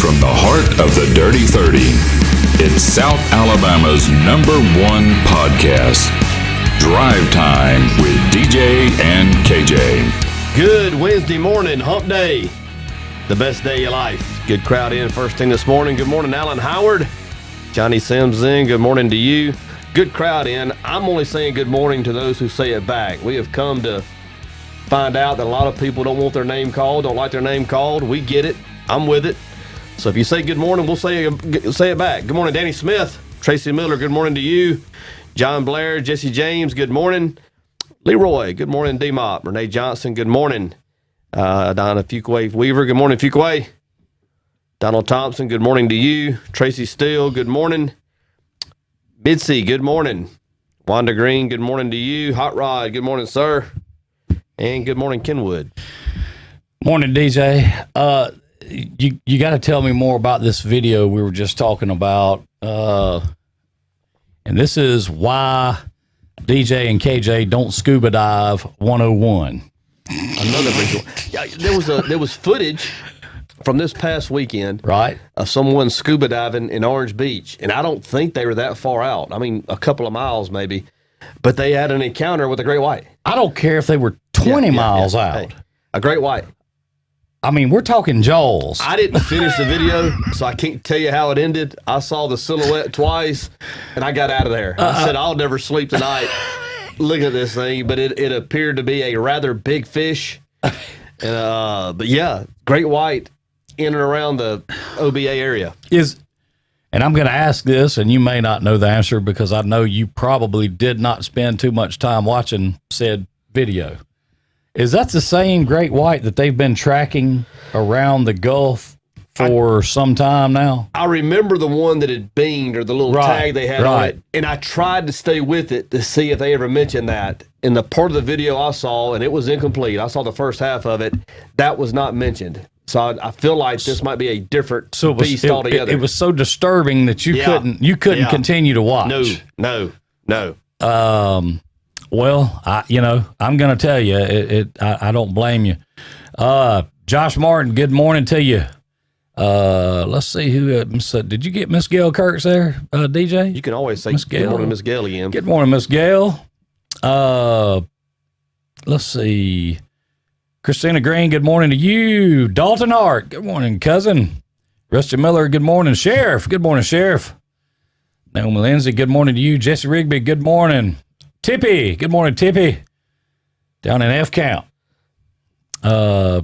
From the heart of the Dirty 30, it's South Alabama's #1 podcast, Drive Time with DJ and KJ. Good Wednesday morning, hump day. The best day of your life. Good crowd in first thing this morning. Good morning, Alan Howard. Johnny Sims in. Good morning to you. Good crowd in. I'm only saying good morning to those who say it back. We have come to find out that a lot of people don't want their name called, don't like their name called. We get it. I'm with it. So if you say good morning, we'll say it back. Good morning, Danny Smith. Tracy Miller, good morning to you. John Blair, Jesse James, good morning. Leroy, good morning. D-Mop. Renee Johnson, good morning. Donna Fuquay Weaver, good morning, Fuquay. Donald Thompson, good morning to you. Tracy Steele, good morning. Bitsy, good morning. Wanda Green, good morning to you. Hot Rod, good morning, sir. And good morning, Kenwood. Morning, DJ. You got to tell me more about this video we were just talking about. And this is why DJ and KJ don't scuba dive 101. Another visual. Yeah, there was footage from this past weekend, right, of someone scuba diving in Orange Beach, and I don't think they were that far out. I mean, a couple of miles maybe, but they had an encounter with a great white. I don't care if they were 20 miles out. Hey, a great white. I mean, we're talking Jaws. I didn't finish the video, so I can't tell you how it ended. I saw the silhouette twice, and I got out of there. I said, I'll never sleep tonight looking at this thing, but it appeared to be a rather big fish. But yeah, great white in and around the OBA area. And I'm going to ask this, and you may not know the answer because I know you probably did not spend too much time watching said video. Is that the same great white that they've been tracking around the Gulf for some time now? I remember the one that had beamed, or the little tag they had on it, and I tried to stay with it to see if they ever mentioned that. In the part of the video I saw, and it was incomplete, I saw the first half of it, that was not mentioned. So I feel like this might be a different beast altogether. It was so disturbing that you couldn't continue to watch. No. Well, I'm going to tell you, I don't blame you. Josh Martin, good morning to you. Let's see who. Did you get Miss Gail Kirks there, DJ? You can always say good morning, Miss Gail again. Good morning, Miss Gail. Let's see. Christina Green, good morning to you. Dalton Hart, good morning, cousin. Rusty Miller, good morning. Sheriff, good morning, Sheriff. Naomi Lindsay, good morning to you. Jesse Rigby, good morning. Tippy, good morning, Tippy. Down in F Count. Let's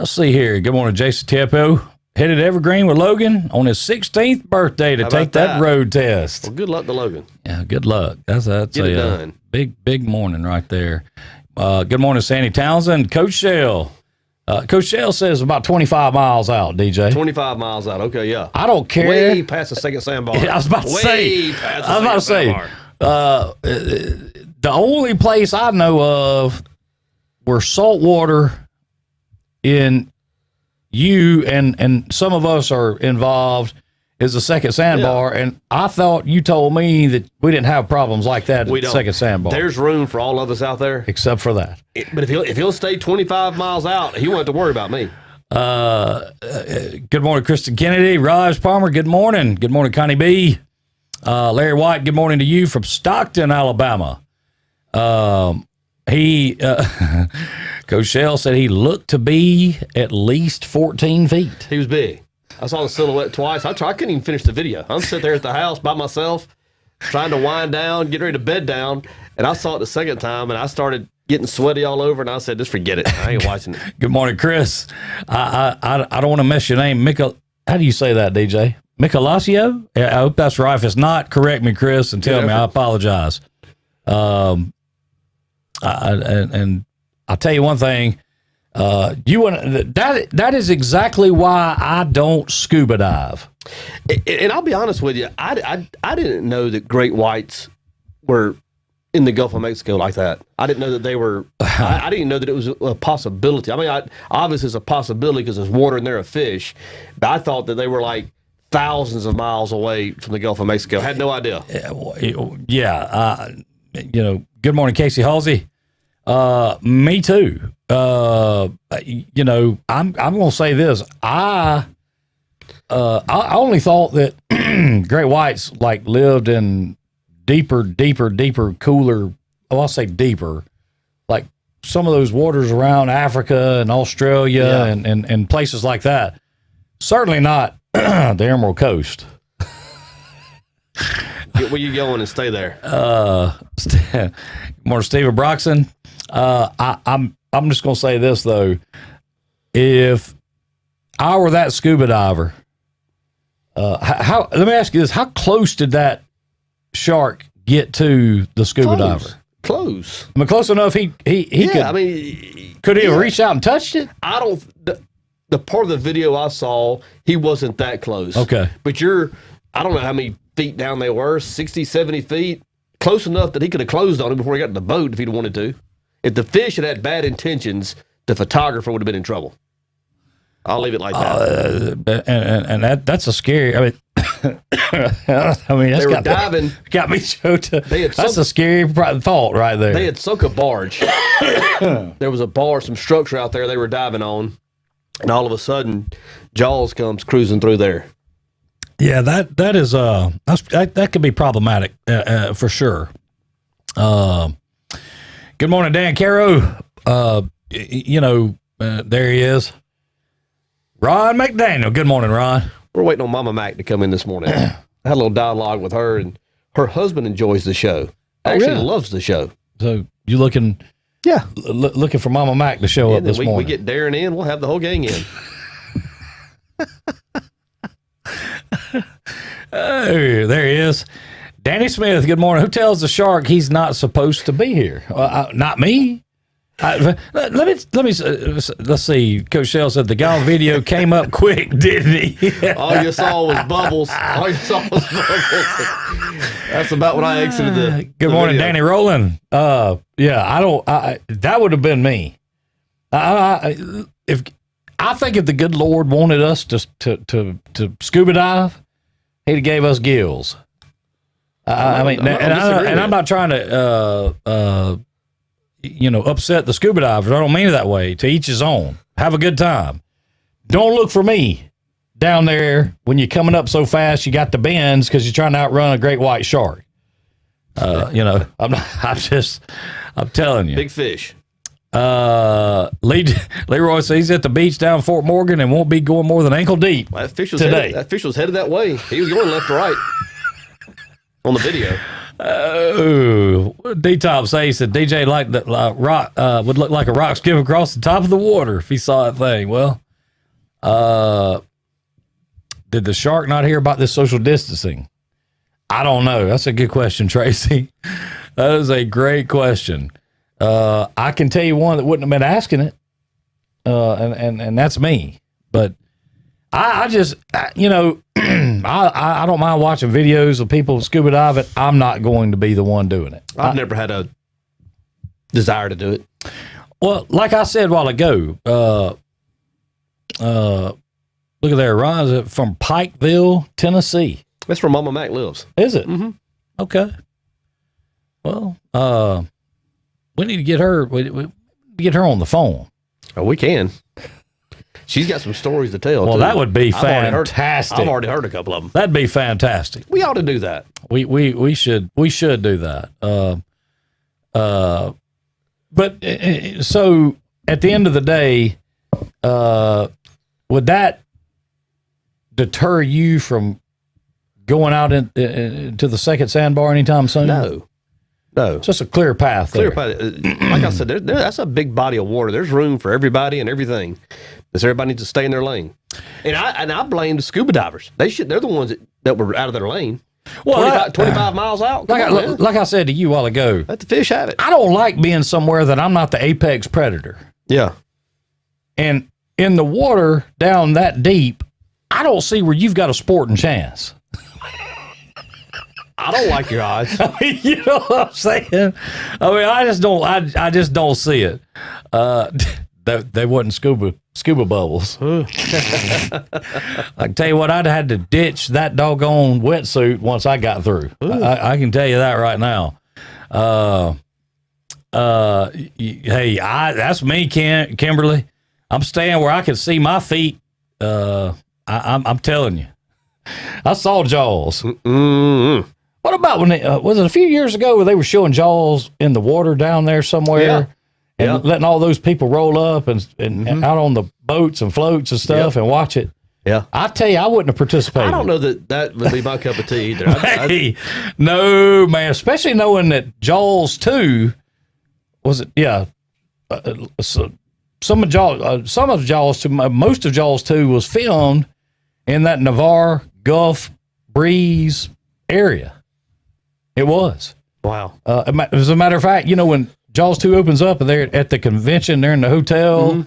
see here. Good morning, Jason Teppo. Headed Evergreen with Logan on his 16th birthday to take that road test. Well, good luck to Logan. Yeah, good luck. That's Get it done. Big morning right there. Good morning, Sandy Townsend. Coach Shell. Coach Shell says about 25 miles out, DJ. 25 miles out. Okay, yeah. I don't care. Way past the second sandbar. I was about to say. The only place I know of where saltwater in you and some of us are involved is the second sandbar, and I thought you told me that we didn't have problems like that at the second sandbar. There's room for all of us out there. Except for that. But if he'll stay 25 miles out, he won't have to worry about me. Good morning, Kristen Kennedy. Raj Palmer, good morning. Good morning, Connie B. Larry White, good morning to you from Stockton, Alabama. Coach Shell said he looked to be at least 14 feet. He was big. I saw the silhouette twice. I couldn't even finish the video. I'm sitting there at the house by myself, trying to wind down, get ready to bed down, and I saw it the second time, and I started getting sweaty all over, and I said, just forget it. I ain't watching it. Good morning, Chris. I don't want to mess your name. How do you say that, DJ? Michelasio? I hope that's right. If it's not, correct me, Chris, and tell me. I apologize. And I'll tell you one thing. That is exactly why I don't scuba dive. And I'll be honest with you, I didn't know that great whites were in the Gulf of Mexico like that. I didn't know that they were. I didn't know that it was a possibility. I mean, obviously it's a possibility because there's water and there are fish, but I thought that they were like thousands of miles away from the Gulf of Mexico. I had no idea. Yeah. Good morning, Casey Halsey. Me too. I'm going to say this. I I only thought that great whites like lived in deeper, cooler. Oh, I'll say deeper, like some of those waters around Africa and Australia and places like that. Certainly not the Emerald Coast. Get where you going and stay there. More Stephen Broxson. I'm just gonna say this though. If I were that scuba diver, let me ask you this: how close did that shark get to the scuba diver? Close. I mean, close enough. He could. I mean, could he have reached out and touched it? I don't. The part of the video I saw, he wasn't that close. Okay, but I don't know how many feet down they were, 60, 70 feet, close enough that he could have closed on him before he got in the boat if he'd wanted to. If the fish had bad intentions, the photographer would have been in trouble. I'll leave it like that. And that's a scary. I mean, that's they were diving. Got me so. That's a scary thought right there. They had sunk a barge. There was a barge, some structure out there they were diving on, and all of a sudden, Jaws comes cruising through there. Yeah, that is that could be problematic for sure. Good morning, Dan Caro. There he is. Ron McDaniel. Good morning, Ron. We're waiting on Mama Mac to come in this morning. I had a little dialogue with her, and her husband enjoys the show. Actually, loves the show. So you looking? Yeah, looking for Mama Mac to show up this morning. We get Darren in. We'll have the whole gang in. Oh, there he is. Danny Smith, good morning. Who tells the shark he's not supposed to be here? Not me. Let's see. Coach Shell said the guy on video came up quick, didn't he? All you saw was bubbles. That's about when I exited the Good morning, video. Danny Rowland. That would have been me. I think if the good Lord wanted us to scuba dive, he'd have gave us gills. I'm not trying to upset the scuba divers. I don't mean it that way. To each his own. Have a good time. Don't look for me down there when you're coming up so fast you got the bends because you're trying to outrun a great white shark. I'm telling you. Big fish. Leroy says he's at the beach down Fort Morgan and won't be going more than ankle deep. Well, that fish was today. That fish was headed that way. He was going left to right on the video. D-Top says he said DJ like that rock would look like a rock skip across the top of the water if he saw that thing. Well, did the shark not hear about this social distancing? I don't know. That's a good question, Tracy. That is a great question. I can tell you one that wouldn't have been asking it, and that's me. But I just, I don't mind watching videos of people scuba diving. I'm not going to be the one doing it. I've never had a desire to do it. Well, like I said a while ago, look at there, Ron, is it from Pikeville, Tennessee? That's where Mama Mac lives. Is it? Mm-hmm. Okay. Well, we need to get her. We get her on the phone. Oh, we can. She's got some stories to tell. Well, too. That would be fantastic. I've already heard a couple of them. That'd be fantastic. We ought to do that. We should do that. But so at the end of the day, would that deter you from going out into the second sandbar anytime soon? No. It's just a clear path. Clear path. Like I said, that's a big body of water. There's room for everybody and everything. So everybody needs to stay in their lane. And I blame the scuba divers. They're the ones that were out of their lane. Well, 25 miles out. Like I said to you a while ago, let the fish have it. I don't like being somewhere that I'm not the apex predator. Yeah. And in the water down that deep, I don't see where you've got a sporting chance. I don't like your odds. You know what I'm saying? I mean, I just don't see it. They wasn't scuba bubbles. I can tell you what, I'd had to ditch that doggone wetsuit once I got through. I can tell you that right now. Hey, that's me, Kimberly. I'm staying where I can see my feet. I'm telling you, I saw Jaws. Mm-mm. What about when was it a few years ago where they were showing Jaws in the water down there somewhere, and letting all those people roll up and out on the boats and floats and stuff and watch it? Yeah, I tell you, I wouldn't have participated. I don't know that would be my cup of tea either. No, man, especially knowing that Jaws 2 was it? Yeah, some of Jaws 2, most of Jaws 2 was filmed in that Navarre Gulf breeze area. It was. Wow. As a matter of fact, when Jaws 2 opens up and they're at the convention, they're in the hotel.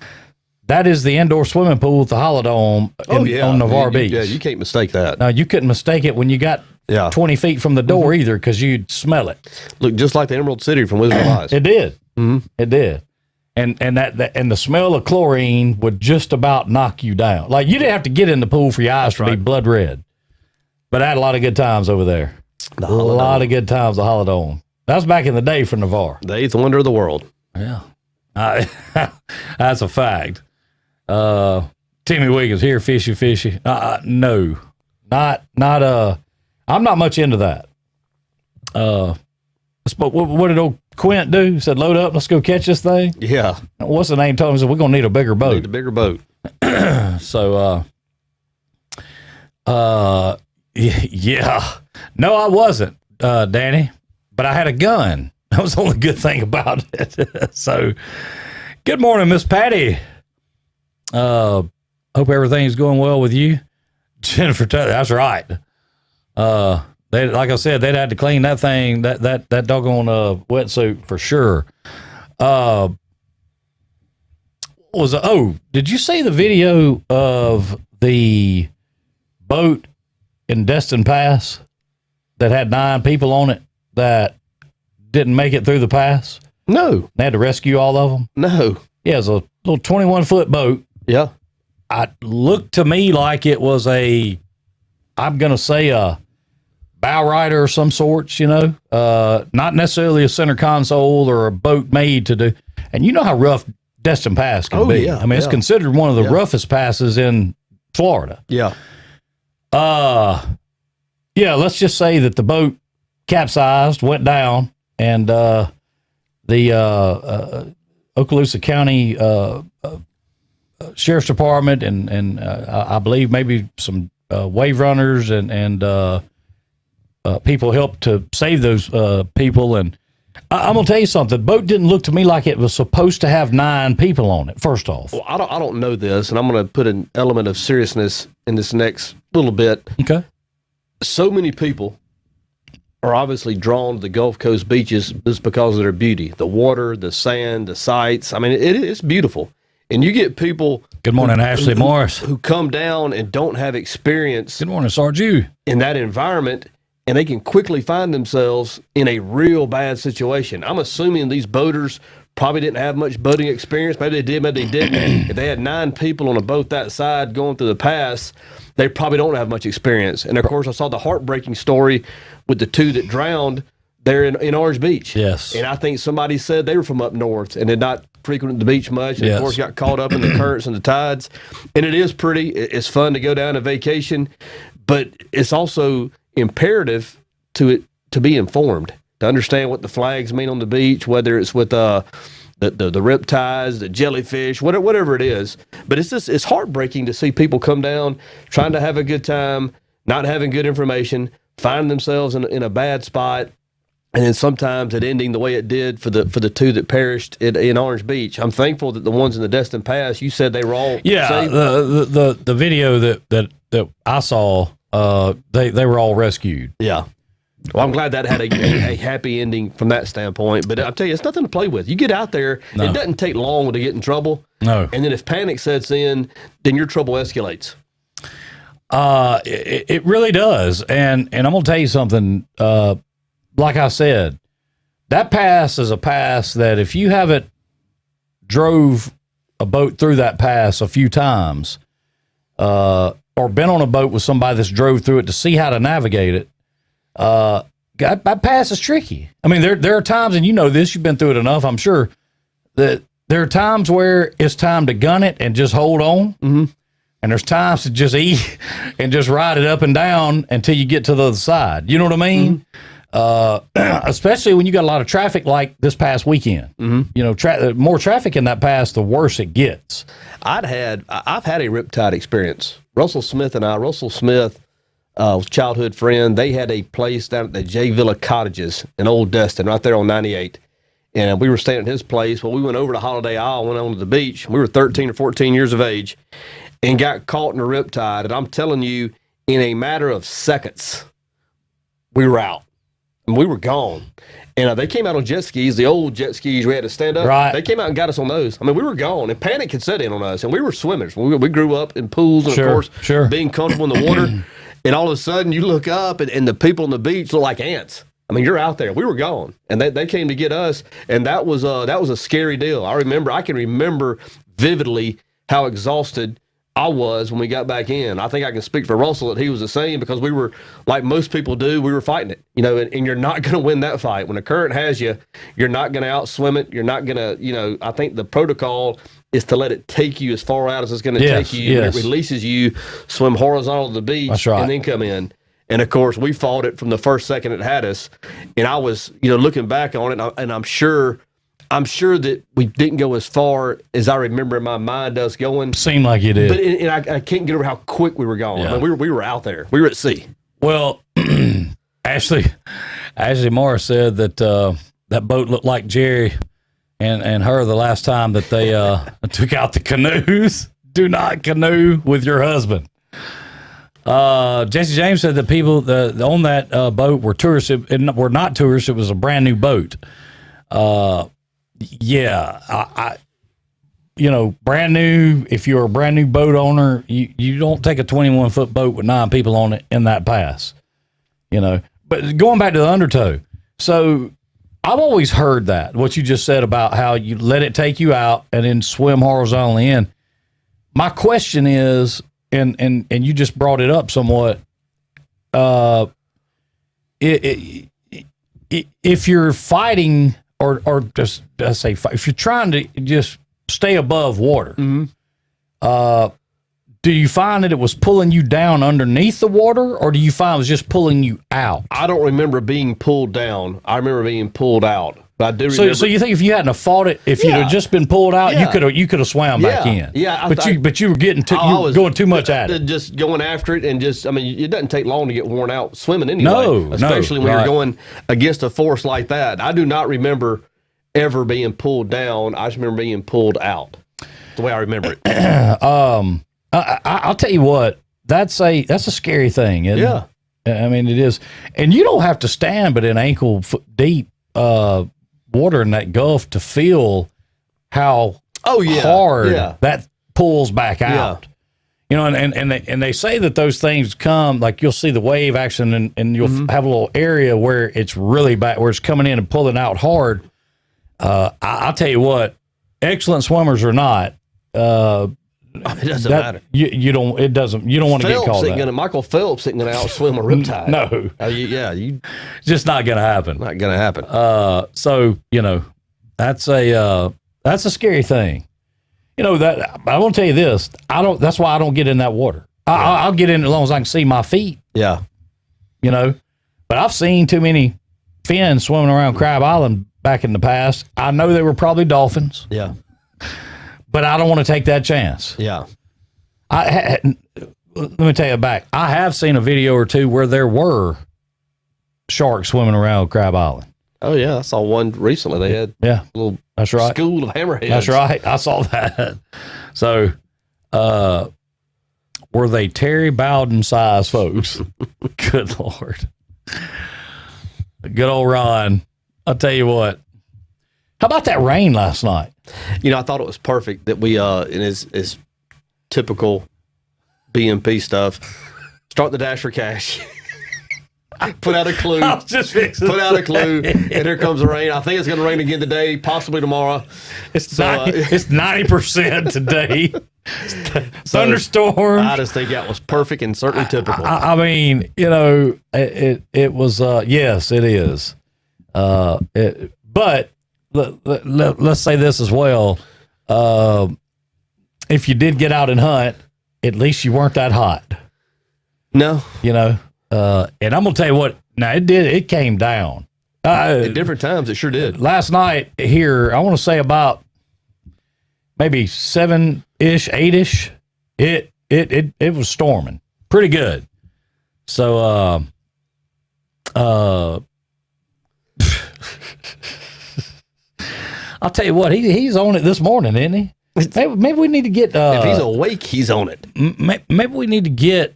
That is the indoor swimming pool at the Holidome on Navarre Beach. Yeah, you can't mistake that. Now, you couldn't mistake it when you got 20 feet from the door either, because you'd smell it. Look just like the Emerald City from Wizard of Oz. It did. It did. And the smell of chlorine would just about knock you down. Like, you didn't have to get in the pool for your eyes to be blood red. But I had a lot of good times over there. A lot of good times, the Holidome. That was back in the day for Navarre. The eighth wonder of the world. Yeah. That's a fact. Timmy Wiggins here, fishy. No, not. I'm not much into that. What did old Quint do? He said, "Load up, let's go catch this thing." Yeah. What's the name? Told him, he said, "We're gonna need a bigger boat." Need a bigger boat. So, yeah. No, I wasn't, Danny, but I had a gun. That was the only good thing about it. So, good morning, Miss Patty. Hope everything's going well with you. Jennifer, that's right. They, like I said, they'd had to clean that thing, that doggone wetsuit for sure. Did you see the video of the boat in Destin Pass that had 9 people on it that didn't make it through the pass? No. They had to rescue all of them? No. Yeah, it was a little 21-foot boat. Yeah. It looked to me like it was a bow rider of some sorts, not necessarily a center console or a boat made to do. And you know how rough Destin Pass can be. Yeah, I mean, it's considered one of the roughest passes in Florida. Yeah. Let's just say that the boat capsized, went down, and the Okaloosa County Sheriff's Department and I believe maybe some wave runners and people helped to save those people. And I'm gonna tell you something. The boat didn't look to me like it was supposed to have 9 people on it. First off, well, I don't know this, and I'm gonna put an element of seriousness in this next little bit. Okay. So many people are obviously drawn to the Gulf Coast beaches just because of their beauty, the water, the sand, the sights. I mean, it's beautiful. And you get people. Good morning, Ashley Morris. Who come down and don't have experience. Good morning, Sarge. In that environment, and they can quickly find themselves in a real bad situation. I'm assuming these boaters probably didn't have much boating experience. Maybe they did, maybe they didn't. If they had 9 people on a boat that side going through the pass, they probably don't have much experience. And of course, I saw the heartbreaking story with the 2 that drowned there in Orange Beach. Yes. And I think somebody said they were from up north and did not frequent the beach much, and of course got caught up in the currents and the tides. And it is pretty. It's fun to go down on vacation, but it's also imperative to be informed, to understand what the flags mean on the beach, whether it's with the riptides, the jellyfish, whatever it is. But it's heartbreaking to see people come down trying to have a good time, not having good information, find themselves in a bad spot. And then sometimes it ending the way it did for the 2 that perished in Orange Beach. I'm thankful that the ones in the Destin Pass, you said they were all safe. The video that I saw, they were all rescued. Yeah. Well, I'm glad that had a happy ending from that standpoint. But I'll tell you, it's nothing to play with. You get out there, it doesn't take long to get in trouble. No. And then if panic sets in, then your trouble escalates. It really does. And I'm going to tell you something. Like I said, that pass is a pass that if you haven't drove a boat through that pass a few times, or been on a boat with somebody that's drove through it to see how to navigate it, that pass is tricky. I mean, there are times, and you know this, you've been through it enough, I'm sure, that there are times where it's time to gun it and just hold on. Mm-hmm. and there's times to just eat and just ride it up and down until you get to the other side. You know what I mean? Especially when you got a lot of traffic like this past weekend. You know, more traffic in that pass, the worse it gets. I've had a Riptide experience. Russell Smith was a childhood friend. They had a place down at the J Villa Cottages in Old Destin, right there on 98. And we were staying at his place. Well, we went over to Holiday Isle, went on to the beach. We were 13 or 14 years of age and got caught in a Riptide. And I'm telling you, in a matter of seconds, we were out. And we were gone. And they came out on jet skis, the old jet skis we had to stand up. Right. They came out and got us on those. I mean, we were gone. And panic had set in on us. And we were swimmers. We grew up in pools and, of course, being comfortable in the water. And all of a sudden, you look up, and the people on the beach look like ants. I mean, you're out there. We were gone, and they came to get us, and that was a scary deal. I can remember vividly how exhausted I was when we got back in. I think I can speak for Russell that he was the same, because we were, like most people do, we were fighting it, you know, and you're not going to win that fight. When the current has you, you're not going to outswim it. You're not going to, you know, I think the protocol is to let it take you as far out as it's going to take you. When it releases you, swim horizontal to the beach. That's right. And then come in. And of course, we fought it from the first second it had us. And I was, you know, looking back on it, and I'm sure that we didn't go as far as I remember in my mind us going. Seemed like you did. But and I can't get over how quick we were going. Yeah. I mean, we were out there. We were at sea. Well, Ashley Morris said that that boat looked like Jerry and her the last time that they took out the canoes. Do not canoe with your husband. Jesse James said that people on that boat were tourists. Were not tourists. It was a brand new boat. You know, brand new. If you're a brand new boat owner, you don't take a 21-foot boat with 9 people on it in that pass. You know, but going back to the undertow, so I've always heard that what you just said about how you let it take you out and then swim horizontally in. My question is, and you just brought it up somewhat. If you're fighting, or just say, if you're trying to just stay above water, do you find that it was pulling you down underneath the water, or do you find it was just pulling you out? I don't remember being pulled down. I remember being pulled out. But I do remember. So you think if you hadn't have fought it, if you'd have just been pulled out, you could have swam back in. Yeah, but you were getting going too much at it. Just going after it, and just, I mean, it doesn't take long to get worn out swimming anyway. Especially when you're going against a force like that. I do not remember ever being pulled down. I just remember being pulled out. That's the way I remember it. I'll tell you what, that's a scary thing, isn't it? I mean, it is. And you don't have to stand but in ankle deep water in that Gulf to feel how hard that pulls back out. You know, and they say that those things come, like you'll see the wave action, and you'll have a little area where it's really back, where it's coming in and pulling out hard. I'll tell you what, excellent swimmers or not, it doesn't matter. You don't want to get called that. Michael Phelps isn't going to outswim a Riptide. No. Just not going to happen. Not going to happen. So, you know, that's a scary thing. You know, that I want to tell you this. That's why I don't get in that water. I'll get in as long as I can see my feet. Yeah. You know, but I've seen too many fins swimming around Crab Island back in the past. I know they were probably dolphins. Yeah. But I don't want to take that chance. Yeah. Let me tell you back. I have seen a video or two where there were sharks swimming around Crab Island. Oh, yeah. I saw one recently. They had a little that's right. school of hammerheads. That's right. I saw that. So, were they Terry Bowden size folks? Good Lord. Good old Ron. I'll tell you what. How about that rain last night? You know, I thought it was perfect that we, in his typical BMP stuff, start the dash for cash. Put out a clue. I was just fixing Put out a clue, and here comes the rain. I think it's going to rain again today, possibly tomorrow. It's 90% today. Thunderstorm. I just think that was perfect and certainly typical. I mean, you know, it was. Yes, it is. But let's say this as well. If you did get out and hunt, at least you weren't that hot. No. You know, and I'm gonna tell you what. Now it came down. At different times, it sure did. Last night here, I want to say about maybe 7-ish, 8-ish. It was storming pretty good. So I'll tell you what, he's on it this morning, isn't he? Maybe we need to get if he's awake, he's on it. Maybe we need to get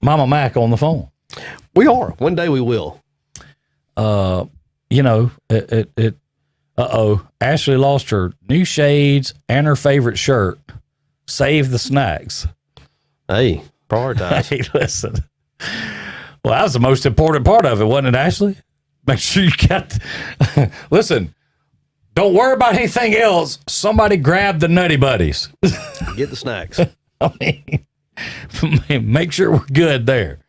Mama Mac on the phone. We are. One day we will. You know, Ashley lost her new shades and her favorite shirt. Save the snacks. Hey, prioritize. Hey, listen. Well, that was the most important part of it, wasn't it, Ashley? Make sure you got. Listen, don't worry about anything else. Somebody grab the Nutty Buddies. Get the snacks. I mean, make sure we're good there.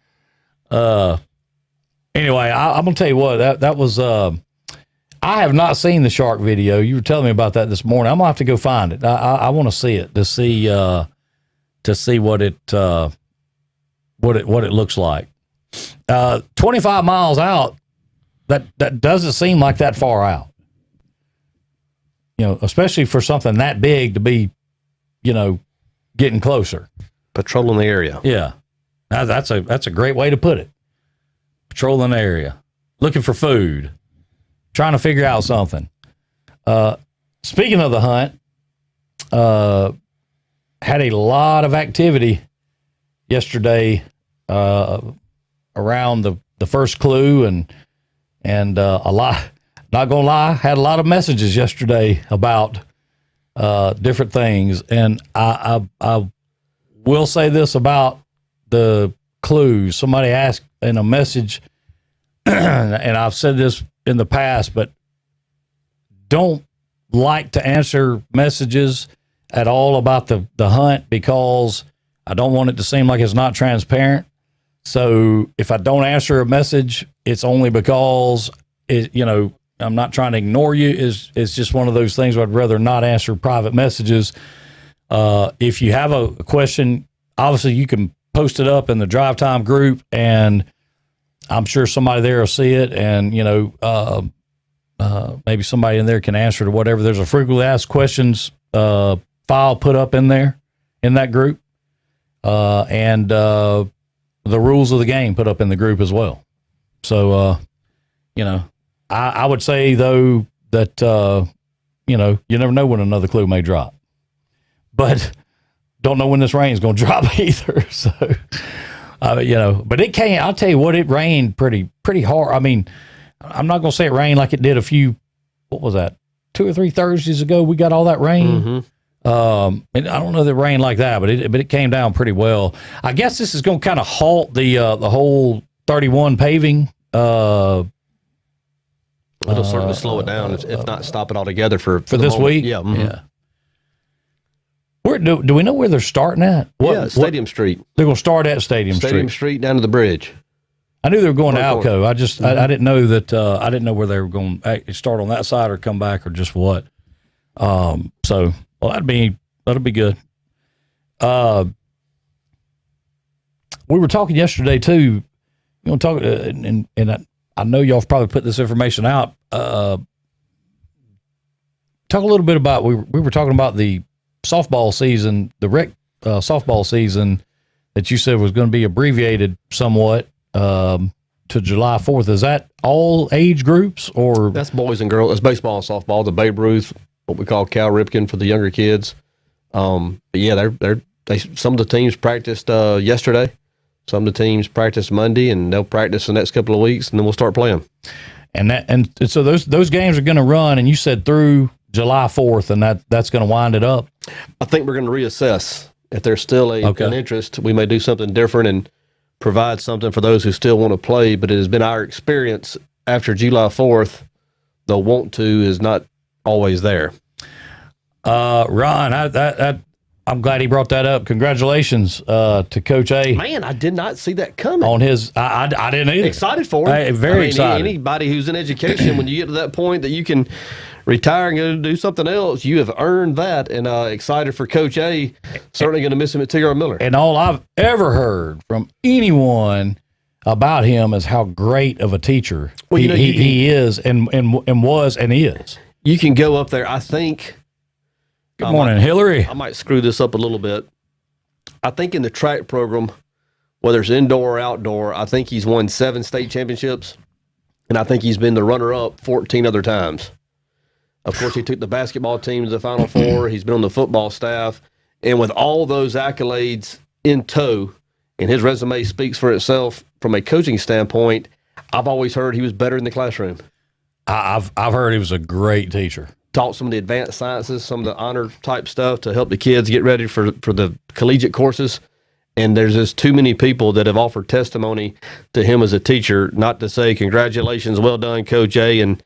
Anyway, I'm gonna tell you what that was. I have not seen the shark video. You were telling me about that this morning. I'm gonna have to go find it. I want to see it to see what it looks like. 25 miles out. That doesn't seem like that far out. You know, especially for something that big to be, you know, getting closer. Patrolling the area. Yeah, that's a great way to put it. Patrolling the area, looking for food, trying to figure out something. Speaking of the hunt, had a lot of activity yesterday around the first clue and a lot. Not gonna lie, had a lot of messages yesterday about different things, and I will say this about the clues. Somebody asked in a message, and I've said this in the past, but don't like to answer messages at all about the hunt because I don't want it to seem like it's not transparent. So if I don't answer a message, it's only because I'm not trying to ignore you. It's just one of those things where I'd rather not answer private messages. If you have a question, obviously you can post it up in the Drive Time group, and I'm sure somebody there will see it, and maybe somebody in there can answer to whatever. There's a frequently asked questions file put up in there in that group, and the rules of the game put up in the group as well. So I would say though that you never know when another clue may drop, but don't know when this rain is going to drop either. So, but it came. I'll tell you what, it rained pretty hard. I mean, I'm not going to say it rained like it did a few. What was that? 2 or 3 Thursdays ago, we got all that rain. Mm-hmm. And I don't know that it rained like that, but it came down pretty well. I guess this is going to kind of halt the whole 31 paving. It'll certainly slow it down, if not stop it altogether for this moment. week. Yeah. Mm-hmm. Yeah. Where do we know where they're starting at? Stadium Street. They're going to start at Stadium Street down to the bridge. I knew they were going to Alco. I just I didn't know that. I didn't know where they were going to start on that side or come back or just what. So that'll be good. We were talking yesterday too. You know, and I know y'all have probably put this information out. Talk a little bit about we were talking about the softball season, the rec softball season that you said was going to be abbreviated somewhat to July 4th. Is that all age groups or? That's boys and girls. It's baseball and softball. The Babe Ruth, what we call Cal Ripken for the younger kids. But yeah, they some of the teams practiced yesterday. Some of the teams practice Monday, and they'll practice the next couple of weeks, and then we'll start playing. And so those games are going to run, and you said through July 4th, and that's going to wind it up. I think we're going to reassess. If there's still an interest, we may do something different and provide something for those who still want to play. But it has been our experience after July 4th, the want to is not always there. Ron, I'm glad he brought that up. Congratulations to Coach A. Man, I did not see that coming. On his, I didn't either. Excited for him. Very excited. Anybody who's in education, when you get to that point that you can retire and go do something else. You have earned that, and excited for Coach A. Certainly going to miss him at T.R. Miller. And all I've ever heard from anyone about him is how great of a teacher he is and was and is. You can go up there. I think. Good morning, Hillary. I might screw this up a little bit. I think in the track program, whether it's indoor or outdoor, I think he's won 7 state championships, and I think he's been the runner-up 14 other times. Of course, he took the basketball team to the Final Four. He's been on the football staff. And with all those accolades in tow, and his resume speaks for itself from a coaching standpoint, I've always heard he was better in the classroom. I've heard he was a great teacher. Taught some of the advanced sciences, some of the honor type stuff to help the kids get ready for the collegiate courses. And there's just too many people that have offered testimony to him as a teacher, not to say congratulations, well done, Coach A, and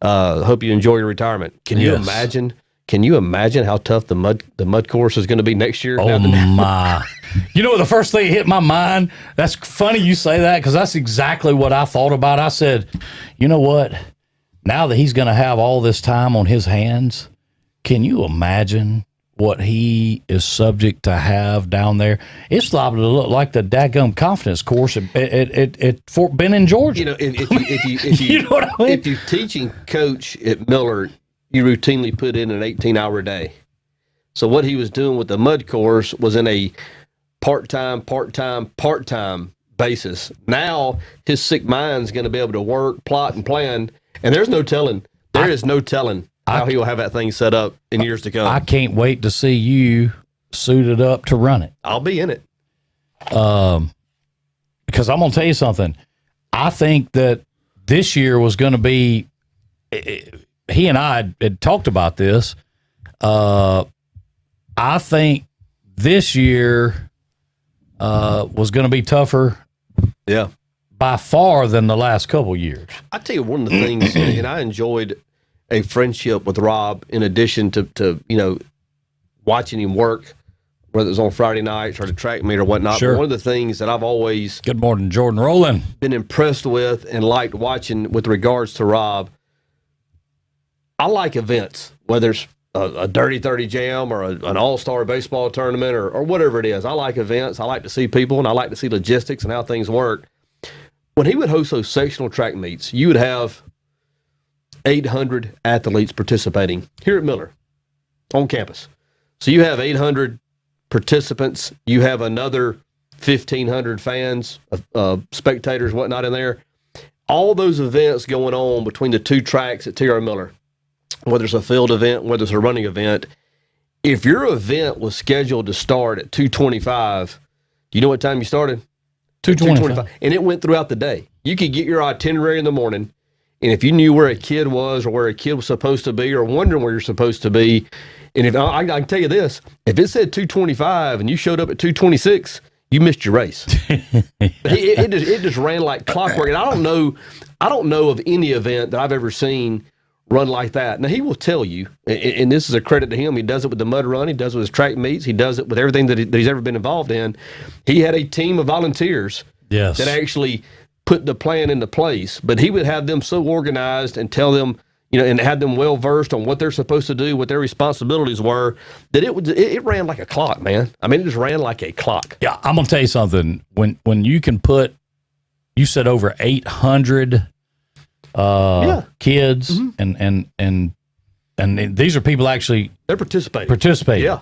hope you enjoy your retirement. Can you imagine? Can you imagine how tough the mud course is going to be next year? Oh my! You know, the first thing that hit my mind. That's funny you say that, because that's exactly what I thought about. I said, you know what? Now that he's going to have all this time on his hands, can you imagine what he is subject to have down there? It's liable to look like the daggum confidence course at Fort Benning, Georgia. You know, if you You know what I mean? if you're teaching coach at Miller, you routinely put in an 18-hour day. So what he was doing with the mud course was in a part-time basis. Now his sick mind's going to be able to work, plot, and plan. And there's no telling. There is no telling how he will have that thing set up in years to come. I can't wait to see you suited up to run it. I'll be in it. Because I'm going to tell you something. I think that this year was going to be, he and I had talked about this. I think this year was going to be tougher. Yeah. By far than the last couple years. I tell you, one of the things, and I enjoyed a friendship with Rob in addition to watching him work, whether it was on Friday nights or the track meet or whatnot. Sure. But one of the things that I've always Good morning, Jordan Rowland. been impressed with and liked watching with regards to Rob, I like events, whether it's a Dirty 30 Jam or an all-star baseball tournament or whatever it is. I like events. I like to see people, and I like to see logistics and how things work. When he would host those sectional track meets, you would have 800 athletes participating here at Miller on campus. So you have 800 participants. You have another 1,500 fans, spectators, whatnot in there. All those events going on between the two tracks at T.R. Miller, whether it's a field event, whether it's a running event. If your event was scheduled to start at 2:25, do you know what time you started? 2:25. And it went throughout the day. You could get your itinerary in the morning, and if you knew where a kid was or where a kid was supposed to be or wondering where you're supposed to be, and if I can tell you this, if it said 2:25 and you showed up at 2:26, you missed your race. it just ran like clockwork. And I don't know of any event that I've ever seen run like that. Now, he will tell you, and this is a credit to him, he does it with the mud run, he does it with his track meets, he does it with everything that he's ever been involved in. He had a team of volunteers that actually put the plan into place, but he would have them so organized and tell them, and have them well versed on what they're supposed to do, what their responsibilities were, that it ran like a clock, man. I mean, it just ran like a clock. Yeah, I'm gonna tell you something. When you can put, you said over 800 kids, and these are people actually they're participating. Yeah.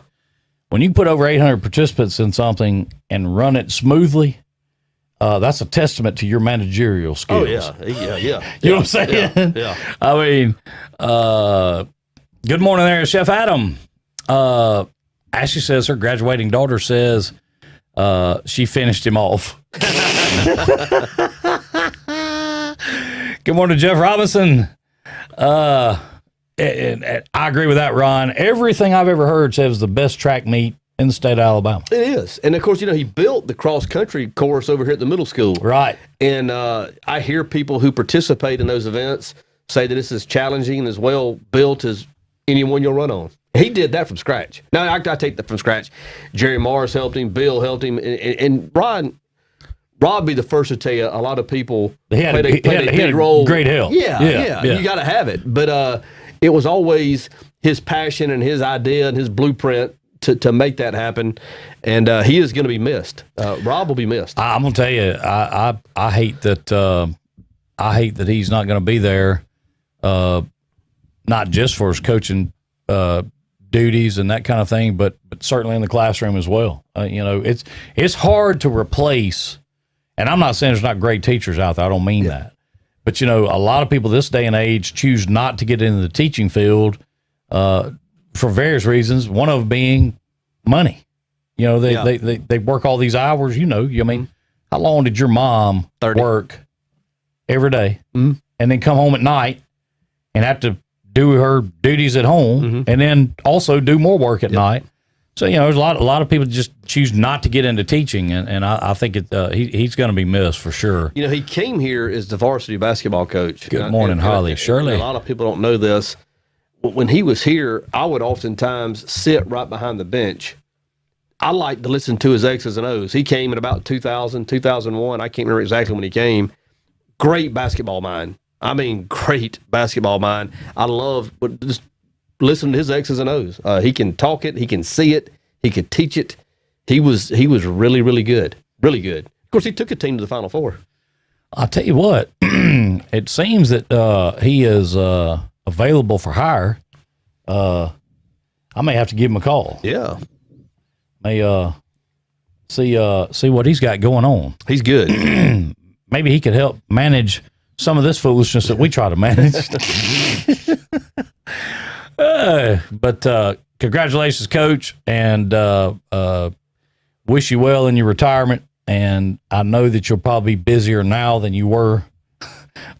When you put over 800 participants in something and run it smoothly, that's a testament to your managerial skills. Oh yeah. You know what I'm saying? Yeah. I mean, good morning there, Chef Adam. Ashley says her graduating daughter says she finished him off. Good morning, Jeff Robinson. And I agree with that, Ron. Everything I've ever heard says it's the best track meet in the state of Alabama. It is. And, of course, he built the cross-country course over here at the middle school. Right. And I hear people who participate in those events say that it's as challenging and as well built as anyone you'll run on. He did that from scratch. Now, I take that from scratch. Jerry Morris helped him. Bill helped him. And Rob be the first to tell you, a lot of people played a big role. Great help. Yeah. You got to have it. But it was always his passion and his idea and his blueprint to make that happen, and he is going to be missed. Rob will be missed. I'm going to tell you, I hate that. I hate that he's not going to be there, not just for his coaching duties and that kind of thing, but certainly in the classroom as well. It's hard to replace. And I'm not saying there's not great teachers out there. I don't mean that. But, a lot of people this day and age choose not to get into the teaching field for various reasons, one of them being money. They work all these hours, how long did your mom 30. work every day and then come home at night and have to do her duties at home and then also do more work at night? So, there's a lot of people just choose not to get into teaching, and I think he's going to be missed for sure. He came here as the varsity basketball coach. Good morning, Holly. Shirley. A lot of people don't know this. When he was here, I would oftentimes sit right behind the bench. I like to listen to his X's and O's. He came in about 2000, 2001. I can't remember exactly when he came. Great basketball mind. I mean, great basketball mind. I love just listen to his X's and O's. He can talk it. He can see it. He could teach it. He was really, really good. Really good. Of course, he took a team to the Final Four. I'll tell you what. It seems that he is available for hire. I may have to give him a call. Yeah. May see what he's got going on. He's good. Maybe he could help manage some of this foolishness that we try to manage. But congratulations, Coach, and wish you well in your retirement. And I know that you'll probably be busier now than you were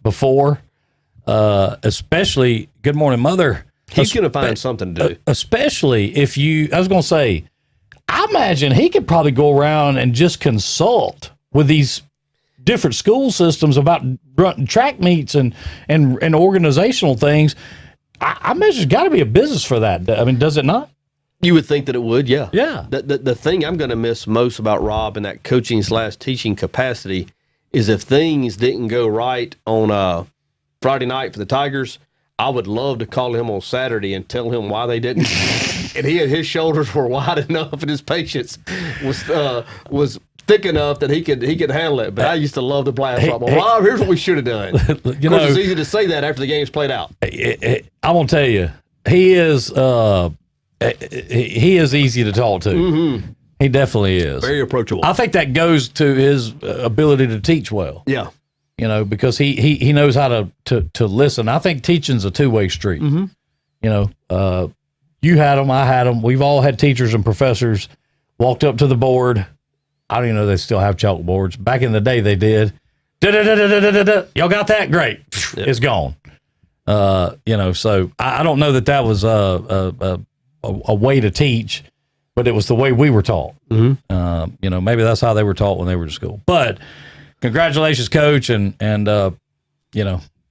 before. Especially, good morning, Mother. He's going to find something to do. Especially if I was going to say, I imagine he could probably go around and just consult with these different school systems about running track meets and organizational things. I imagine there's got to be a business for that. I mean, does it not? You would think that it would, yeah. Yeah. The thing I'm going to miss most about Rob in that coaching/teaching capacity is if things didn't go right on Friday night for the Tigers, I would love to call him on Saturday and tell him why they didn't. And his shoulders were wide enough and his patience was thick enough that he could handle it. But I used to love to blast Rob. Well, Rob, here's what we should have done. Of course, it's easy to say that after the game's played out. I'm gonna tell you, he is easy to talk to. Mm-hmm. He definitely is very approachable. I think that goes to his ability to teach well. Yeah, because he knows how to listen. I think teaching's a two-way street. Mm-hmm. You had them, I had them. We've all had teachers and professors walked up to the board. I don't even know if they still have chalkboards. Back in the day, they did. Y'all got that? Great. Yep. It's gone. So I don't know that was a way to teach, but it was the way we were taught. Mm-hmm. Maybe that's how they were taught when they were in school. But congratulations, Coach, and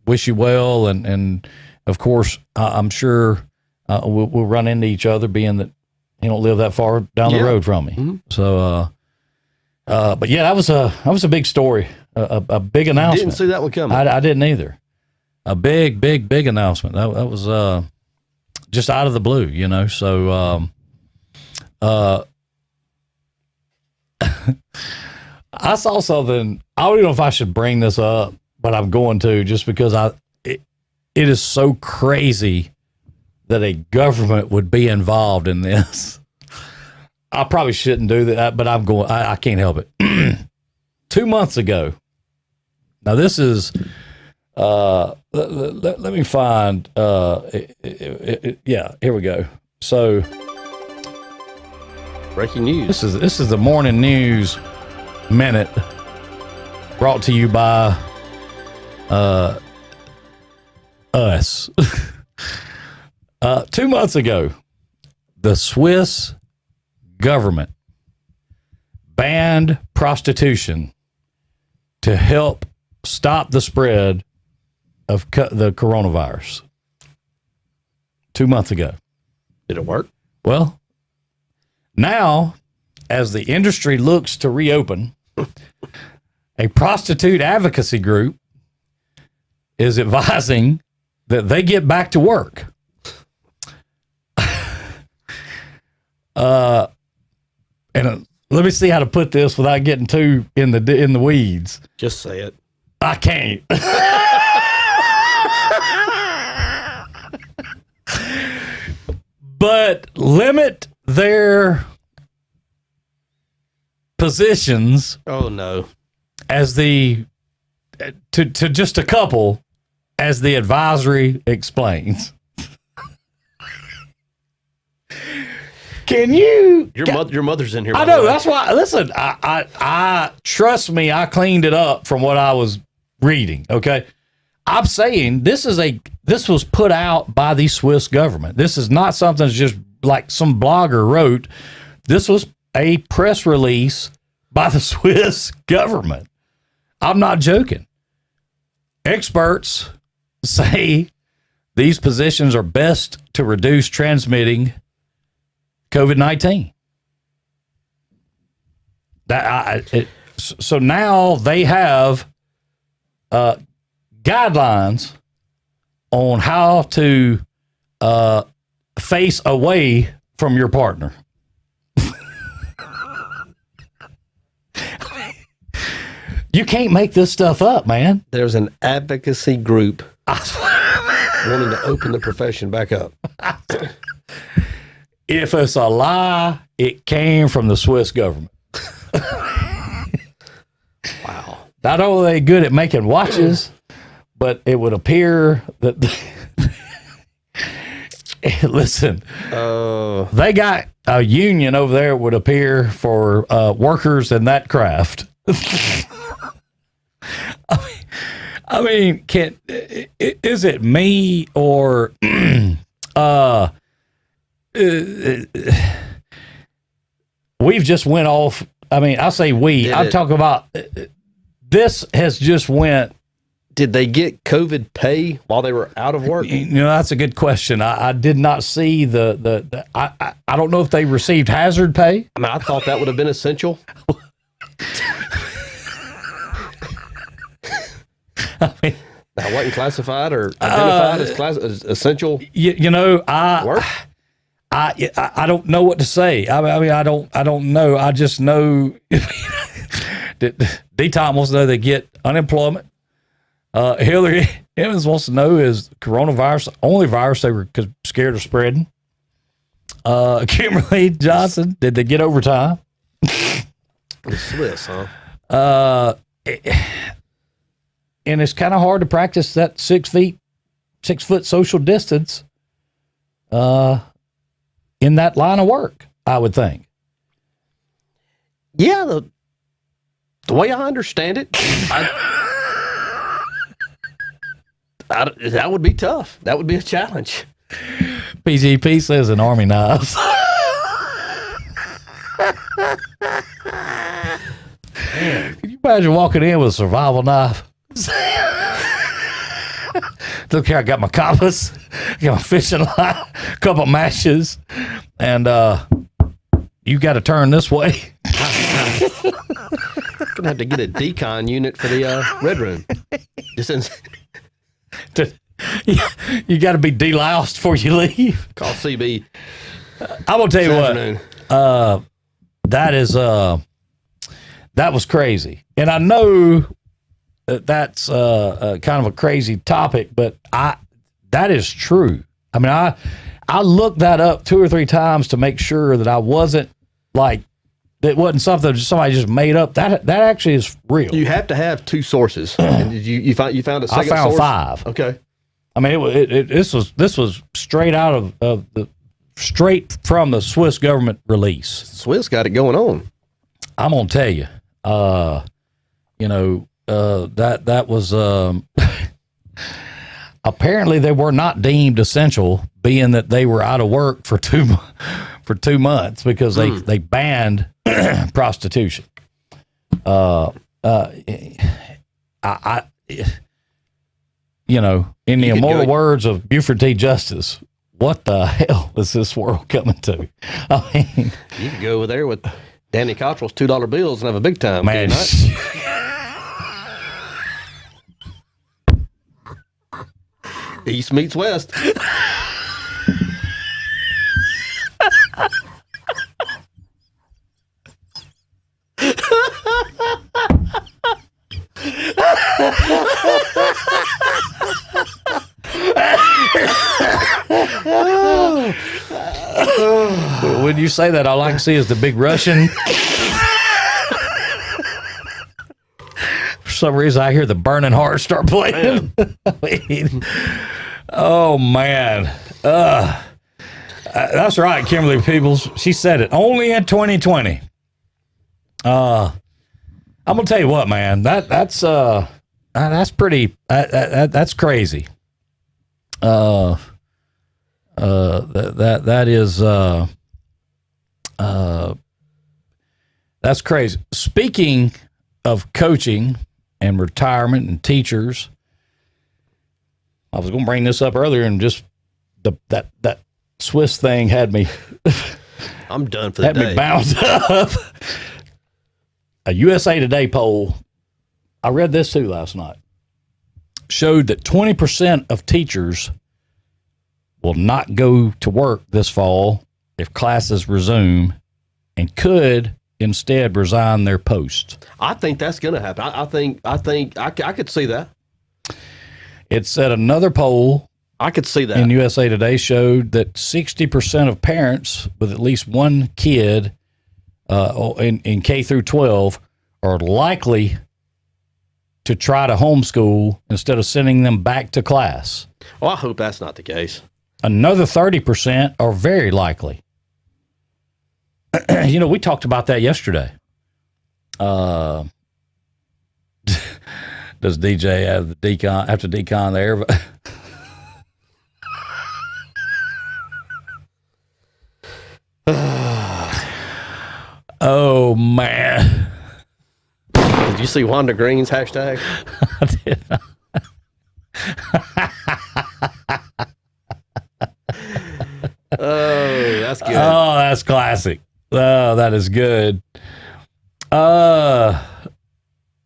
wish you well. And of course, I'm sure we'll run into each other, being that he don't live that far down the road from me. Mm-hmm. So, but yeah, that was a big story, a big announcement. Didn't see that one coming. I didn't either. A big announcement. That was just out of the blue, So, I saw something. I don't even know if I should bring this up, but I'm going to, just because it is so crazy that a government would be involved in this. I probably shouldn't do that, but I'm going. I can't help it. 2 months ago. Now this is. Let me find. Yeah, here we go. So, breaking news. This is the morning news minute, brought to you by us. 2 months ago, the Swiss government banned prostitution to help stop the spread of the coronavirus. 2 months ago. Did it work? Well, now, as the industry looks to reopen, a prostitute advocacy group is advising that they get back to work. And let me see how to put this without getting too in the weeds. Just say it. I can't. But limit their positions. Oh no. As to just a couple, as the advisory explains. Can you? Your mother's in here. I know. That's why. Listen, I trust me. I cleaned it up from what I was reading. Okay, I'm saying this was put out by the Swiss government. This is not something that's just like some blogger wrote. This was a press release by the Swiss government. I'm not joking. Experts say these positions are best to reduce transmitting COVID-19. So now they have guidelines on how to face away from your partner. You can't make this stuff up, man. There's an advocacy group wanting to open the profession back up. If it's a lie, it came from the Swiss government. Wow. Not only are they good at making watches, but it would appear that listen, they got a union over there, it would appear, for workers in that craft. I mean, is it me or we've just went off? I mean, I say we. I'm talking about this has just went. Did they get COVID pay while they were out of work? You know, that's a good question. I did not see I don't know if they received hazard pay. I mean, I thought that would have been essential. I mean, I wasn't classified or identified as essential. You know, work? I don't know what to say. I mean, I don't know. I just know D-Tom wants to know they get unemployment. Hillary Evans wants to know is coronavirus the only virus they were scared of spreading. Kimberly Johnson, did they get overtime? The Swiss, huh? And it's kind of hard to practice that 6 foot social distance in that line of work, I would think. Yeah, the way I understand it, that would be tough. That would be a challenge. PGP says an Army knives. Can you imagine walking in with a survival knife? Look here, I got my compass, I got my fishing line, a couple of matches, and you got to turn this way. Gonna have to get a decon unit for the Red Room. You got to be deloused before you leave. Call CB. I'm gonna tell you what. That was crazy, and I know that's kind of a crazy topic, but that is true. I mean, I looked that up 2 or 3 times to make sure that I wasn't like that wasn't something somebody just made up. That actually is real. You have to have 2 sources. And did you found a second source? I found 5. Okay. I mean, this was straight out of straight from the Swiss government release. Swiss got it going on. I'm gonna tell you, that was apparently they were not deemed essential, being that they were out of work for 2 months because they banned prostitution. In the immortal words of Buford T. Justice, what the hell is this world coming to? I mean, you could go over there with Danny Cottrell's $2 bills and have a big time. Man, East meets West. when you say that, all I can see is the Big Russian. For some reason, I hear the Burning Heart start playing. Oh, man. That's right, Kimberly Peebles. She said it. Only in 2020. I'm gonna tell you what, man. That's pretty. That's crazy. That is that's crazy. Speaking of coaching and retirement and teachers, I was going to bring this up earlier, and just that Swiss thing had me. I'm done for the day. Had me bounced up. A USA Today poll, I read this too last night, showed that 20% of teachers will not go to work this fall if classes resume, and could instead resign their post. I think that's going to happen. I think I could see that. It said another poll I could see that in USA Today showed that 60% of parents with at least one kid in K through 12 are likely to try to homeschool instead of sending them back to class. Well, I hope that's not the case. Another 30% are very likely. You know, we talked about that yesterday. Does DJ have the decon after decon there? Oh man! Did you see Wanda Green's hashtag? I did not. Oh, that's good. Oh, that's classic. Oh, that is good.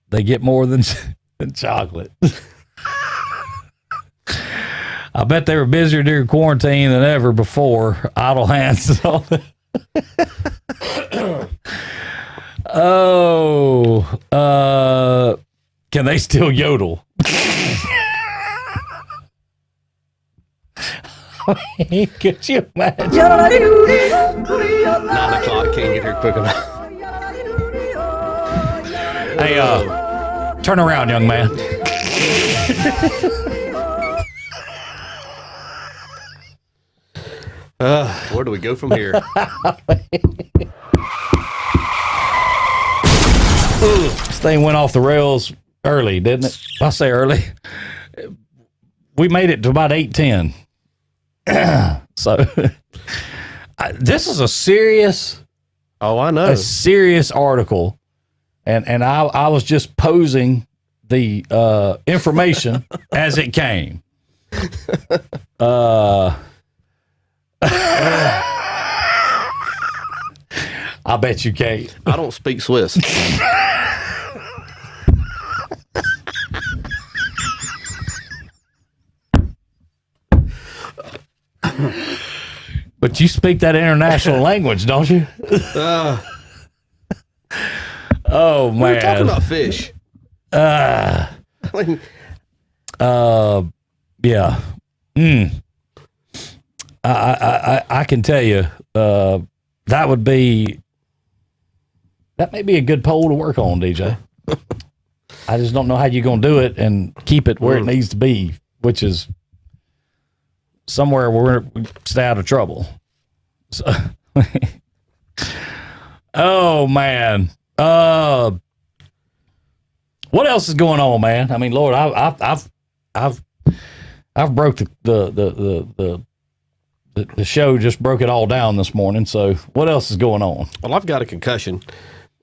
They get more than chocolate. I bet they were busier during quarantine than ever before. Idle hands and all that. Can they still yodel? Could you imagine? 9 o'clock, can't get here quick enough. Hey, turn around, young man. Where do we go from here? This thing went off the rails early, didn't it? I say early. We made it to about 8:10. So this is a serious. Oh, I know. A serious article, and I was just posing the information as it came. I bet you can't. I don't speak Swiss. But you speak that international language, don't you? Oh man, we're talking about fish. Yeah. I can tell you, that may be a good poll to work on, DJ. I just don't know how you're going to do it and keep it where it needs to be, which is somewhere where we stay out of trouble. So, oh man. What else is going on, man? I mean, Lord, I've broke the show, just broke it all down this morning. So what else is going on? Well, I've got a concussion,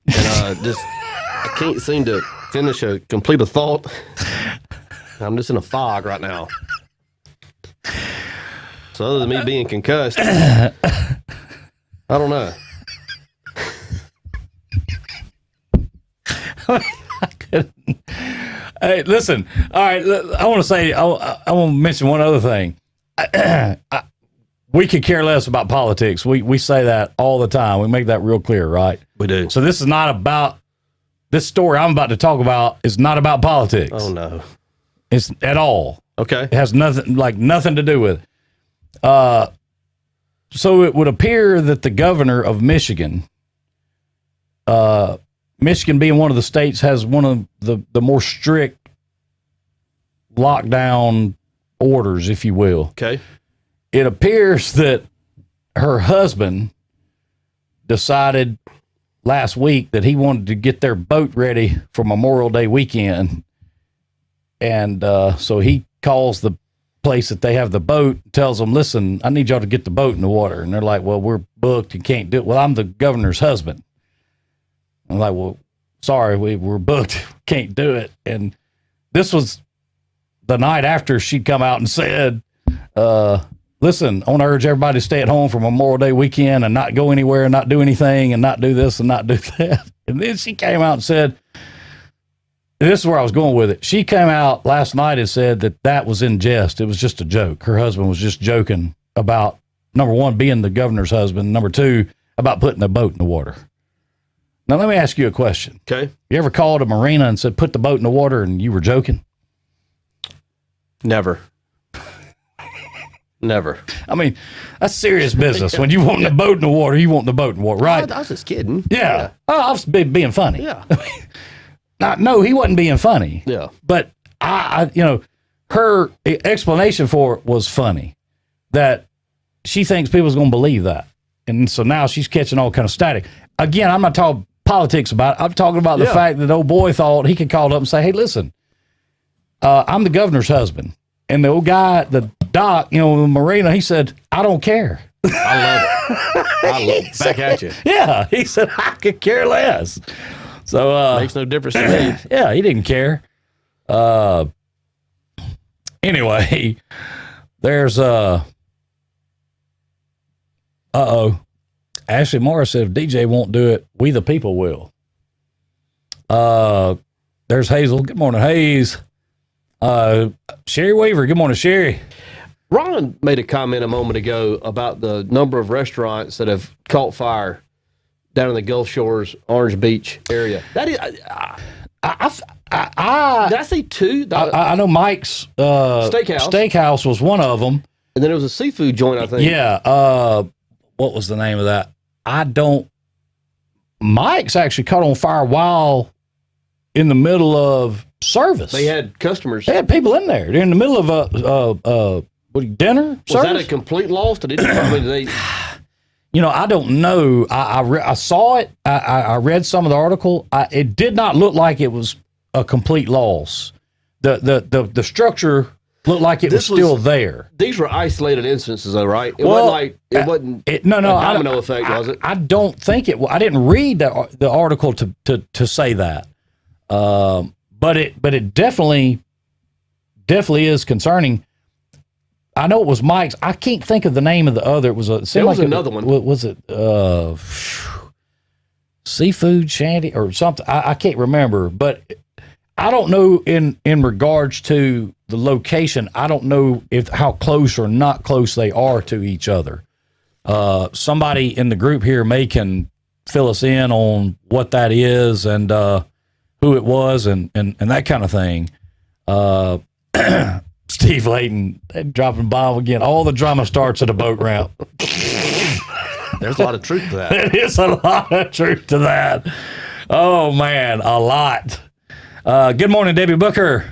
and I can't seem to complete a thought. I'm just in a fog right now. So other than me being concussed, I don't know. I couldn't. Hey, listen. All right, I want to mention one other thing. We could care less about politics. We say that all the time. We make that real clear, right? We do. So this is not about, this story I'm about to talk about is not about politics. Oh no. It's at all. Okay. It has nothing to do with it. So it would appear that the governor of Michigan, Michigan being one of the states, has one of the more strict lockdown orders, if you will. Okay. It appears that her husband decided last week that he wanted to get their boat ready for Memorial Day weekend. And so he calls the place that they have the boat, tells them, listen, I need y'all to get the boat in the water. And they're like, well, we're booked and can't do it. Well, I'm the governor's husband. I'm like, well, sorry, we're booked, can't do it. And this was the night after she'd come out and said, listen, I want to urge everybody to stay at home for Memorial Day weekend and not go anywhere and not do anything and not do this and not do that. And then she came out and said, this is where I was going with it. She came out last night and said that was in jest. It was just a joke. Her husband was just joking about, number one, being the governor's husband. Number two, about putting the boat in the water. Now, let me ask you a question. Okay. You ever called a marina and said, put the boat in the water, and you were joking? Never. Never. I mean, that's serious business. When you want the boat in the water, you want the boat in the water, right? I was just kidding. Yeah. Oh, I was being funny. Yeah. No, he wasn't being funny. Yeah. But I her explanation for it was funny, that she thinks people's going to believe that. And so now she's catching all kind of static. Again, I'm not talking politics about it. I'm talking about the fact that old boy thought he could call up and say, hey, listen, I'm the governor's husband. And the old guy, the doc, the marina, he said, I don't care. I love it. I love it. Back at you. Yeah. He said, I could care less. So, makes no difference to me. Yeah, he didn't care. Anyway, there's, Ashley Morris said, if DJ won't do it, we the people will. There's Hazel. Good morning, Hayes. Sherry Weaver. Good morning, Sherry. Ron made a comment a moment ago about the number of restaurants that have caught fire down in the Gulf Shores, Orange Beach area. That is, did I see two? I know Mike's Steakhouse was one of them. And then it was a seafood joint, I think. Yeah. What was the name of that? Mike's actually caught on fire while in the middle of service. They had customers. They had people in there. They're in the middle of dinner. Was that a complete loss? Did they? I don't know. I saw it. I read some of the article. It did not look like it was a complete loss. The structure looked like it was still there. These were isolated instances, though, right? It wasn't a domino effect, was it? I don't think it was. I didn't read the article to say that. But it definitely is concerning. I know it was Mike's. I can't think of the name of the other. It was another one. Was it Seafood Shanty or something? I can't remember. But I don't know in regards to the location. I don't know how close or not close they are to each other. Somebody in the group here can fill us in on what that is and who it was and that kind of thing. Steve Layton dropping bomb again. All the drama starts at a boat ramp. There's a lot of truth to that. There is a lot of truth to that. Oh, man, a lot. Good morning, Debbie Booker.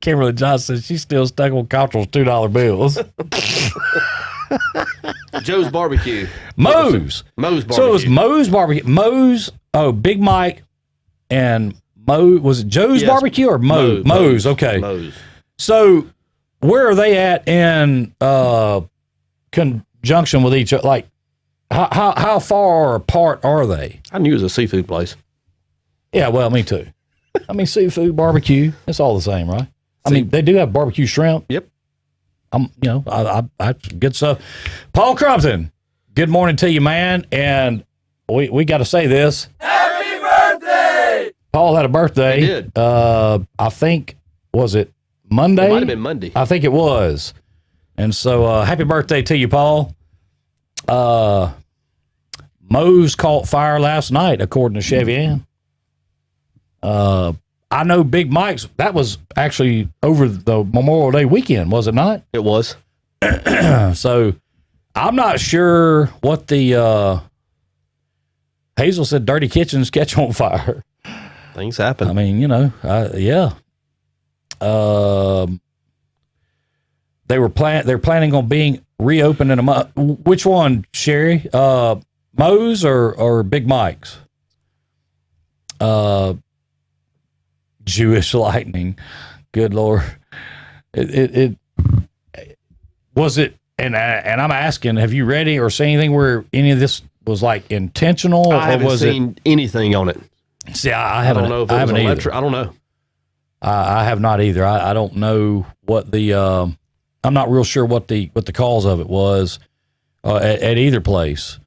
Kimberly Johnson, she's still stuck on Cottrell's $2 bills. Joe's Barbecue. Moe's Barbecue. So it was Moe's Barbecue. Moe's, Big Mike and Moe, was it Joe's Barbecue or Moe's? Okay. Moe's. So where are they at in conjunction with each other? Like, how far apart are they? I knew it was a seafood place. Yeah, well, me too. I mean, seafood, barbecue, it's all the same, right? I mean, they do have barbecue shrimp. Yep. I good stuff. Paul Crumpton, good morning to you, man. And we got to say this. Happy birthday! Paul had a birthday. He did. I think, was it Monday? It might have been Monday. I think it was. And so, happy birthday to you, Paul. Moe's caught fire last night, according to Chevy Ann. I know Big Mike's, that was actually over the Memorial Day weekend, was it not? It was. So I'm not sure what the Hazel said. Dirty kitchens catch on fire. Things happen. I mean, yeah. They're planning on being reopened in a month. Which one, Sherry? Moe's or Big Mike's? Jewish lightning. Good Lord. It was it. And I'm asking, have you read or seen anything where any of this was like intentional? I haven't seen anything on it. See, I haven't. I don't know if I it was haven't either. I don't know. I have not either. I don't know what the. I'm not real sure what the cause of it was at either place.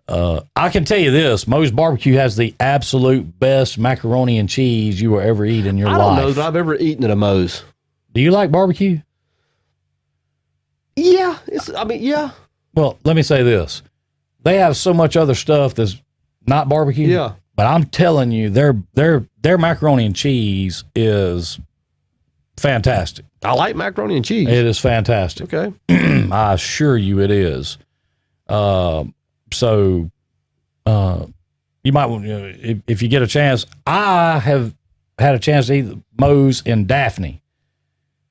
I can tell you this: Moe's Barbecue has the absolute best macaroni and cheese you will ever eat in your life. I don't know that I've ever eaten at a Moe's. Do you like barbecue? Yeah, yeah. Well, let me say this: they have so much other stuff that's not barbecue. Yeah, but I'm telling you, their macaroni and cheese is fantastic. I like macaroni and cheese. It is fantastic. Okay, I assure you, it is. So you might, if you get a chance. I have had a chance to eat Moe's in Daphne,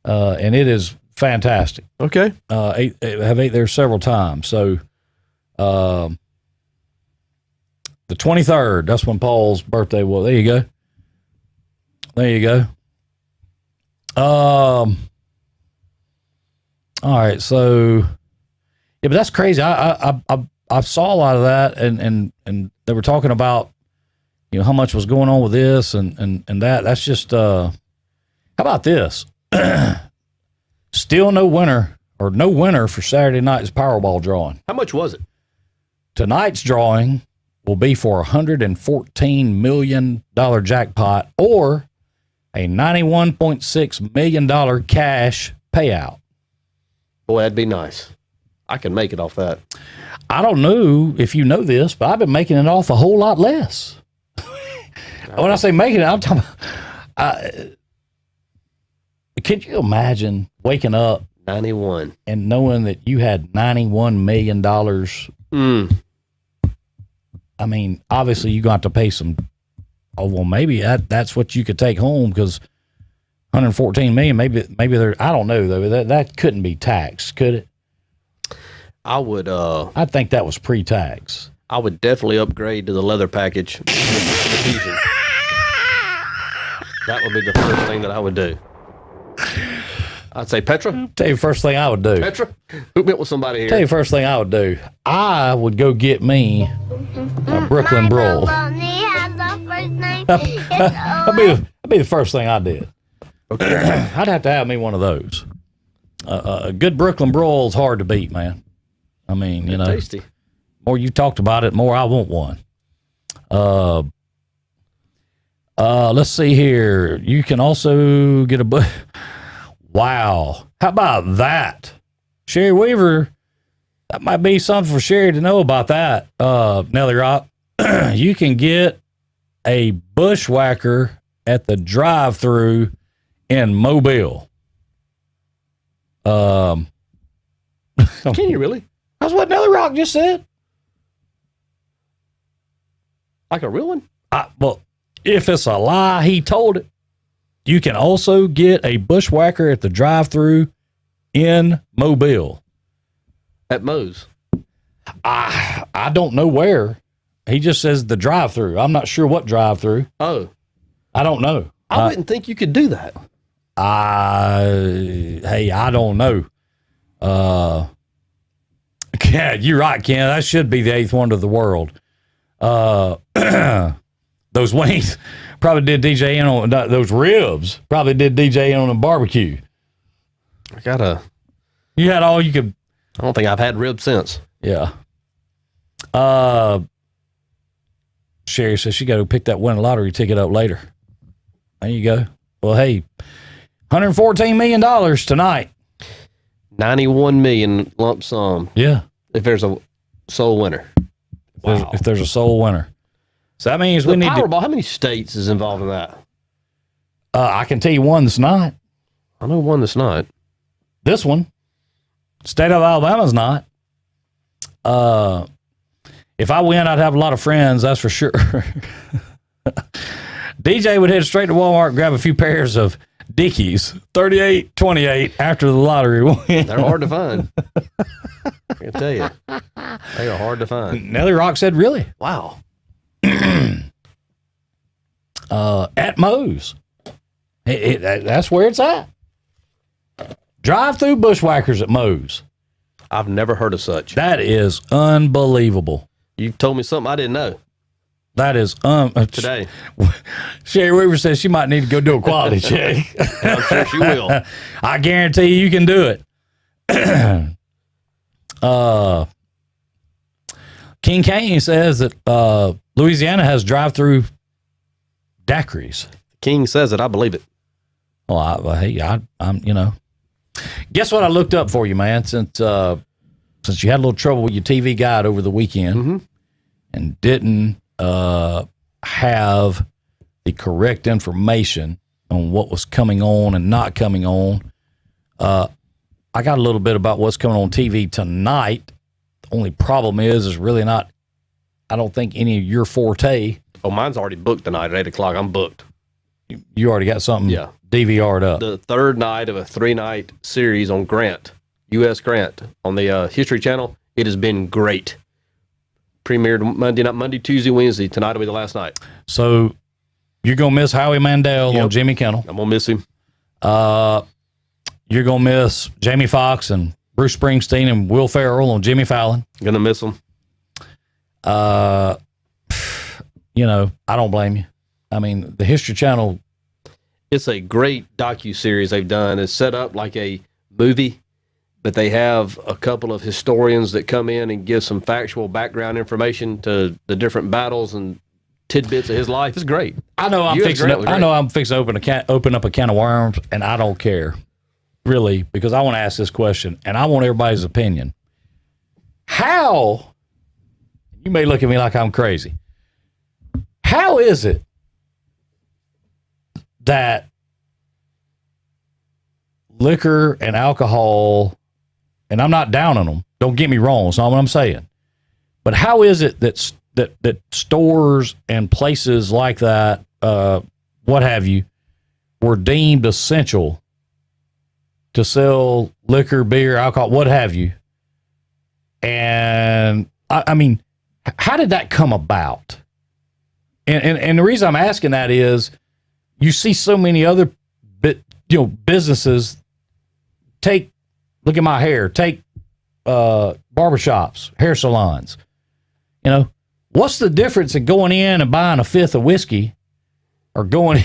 and it is fantastic. Okay, have ate there several times. So, the 23rd, that's when Paul's birthday was. There you go. There you go. All right. So, yeah, but that's crazy. I saw a lot of that, and they were talking about, how much was going on with this and that. That's just. How about this? Still no winner for Saturday night's Powerball drawing. How much was it? Tonight's drawing will be for $114 million jackpot or a $91.6 million cash payout. Boy, that'd be nice. I can make it off that. I don't know if you know this, but I've been making it off a whole lot less. When I say making it, I'm talking about, could you imagine waking up 91 and knowing that you had $91 million? I mean, obviously you're going to have to pay some. Oh, well, maybe that's what you could take home, because 114 million, maybe there. I don't know though. That couldn't be taxed, could it? I would. I think that was pre-tax. I would definitely upgrade to the leather package. That would be the first thing that I would do. I'd say, Petra. Tell you the first thing I would do. Petra, hook me up with somebody here. Tell you the first thing I would do. I would go get me a Brooklyn Broil. That'd be the first thing I did. Okay. I'd have to have me one of those. A good Brooklyn Broil is hard to beat, man. I mean, tasty. More you talked about it, more I want one. Let's see here. You can also get a Wow. How about that? Sherry Weaver, that might be something for Sherry to know about that. Nelly Rock, you can get a bushwhacker at the drive-thru in Mobile. Can you really? That's what Nelly Rock just said. Like a real one? Well, if it's a lie, he told it. You can also get a bushwhacker at the drive-thru in Mobile. At Moe's? I don't know where. He just says the drive-thru. I'm not sure what drive-thru. Oh. I don't know. I wouldn't think you could do that. Hey, I don't know. Yeah, you're right, Ken. That should be the eighth wonder of the world. Those wings probably did DJ in on those ribs. Probably did DJ in on a barbecue. You had all you could. I don't think I've had ribs since. Yeah. Sherry says she got to pick that winning lottery ticket up later. There you go. Well, hey, $114 million tonight. 91 million lump sum. Yeah. If there's a sole winner. Wow. If there's a sole winner. So that means we need Powerball, how many states is involved in that? I can tell you one that's not. I know one that's not. This one. State of Alabama's not. If I win, I'd have a lot of friends, that's for sure. DJ would head straight to Walmart and grab a few pairs of Dickies, 38-28 after the lottery win. They're hard to find. I can tell you. They are hard to find. Nelly Rock said, really? Wow. At Moe's. That's where it's at. Drive-through bushwhackers at Moe's. I've never heard of such. That is unbelievable. You told me something I didn't know. That is today. Sherry Weaver says she might need to go do a quality check. I'm sure she will. I guarantee you can do it. King Kane says that Louisiana has drive-through daiquiris. King says it. I believe it. Well, I'm Guess what I looked up for you, man? Since you had a little trouble with your TV guide over the weekend and didn't have the correct information on what was coming on and not coming on, I got a little bit about what's coming on TV tonight. The only problem is really not, I don't think, any of your forte. Oh, mine's already booked tonight at 8 o'clock. I'm booked. You already got something DVR'd up. The third night of a 3-night series on Grant, U.S. Grant, on the History Channel. It has been great. Premiered Monday, Tuesday, Wednesday. Tonight will be the last night. So you're going to miss Howie Mandel on Jimmy Kimmel. I'm going to miss him. You're going to miss Jamie Foxx and Bruce Springsteen and Will Ferrell on Jimmy Fallon. Going to miss them. I don't blame you. I mean, the History Channel. It's a great docuseries they've done. It's set up like a movie, but they have a couple of historians that come in and give some factual background information to the different battles and tidbits of his life. It's great. I know I'm fixing to open up a can of worms, and I don't care, really, because I want to ask this question, and I want everybody's opinion. How, you may look at me like I'm crazy, how is it that liquor and alcohol, and I'm not down on them, don't get me wrong, that's not what I'm saying, but how is it that stores and places like that, what have you, were deemed essential to sell liquor, beer, alcohol, what have you? And I mean, how did that come about? And the reason I'm asking that is, you see so many other businesses look at my hair, take barbershops, hair salons. What's the difference in going in and buying a fifth of whiskey or going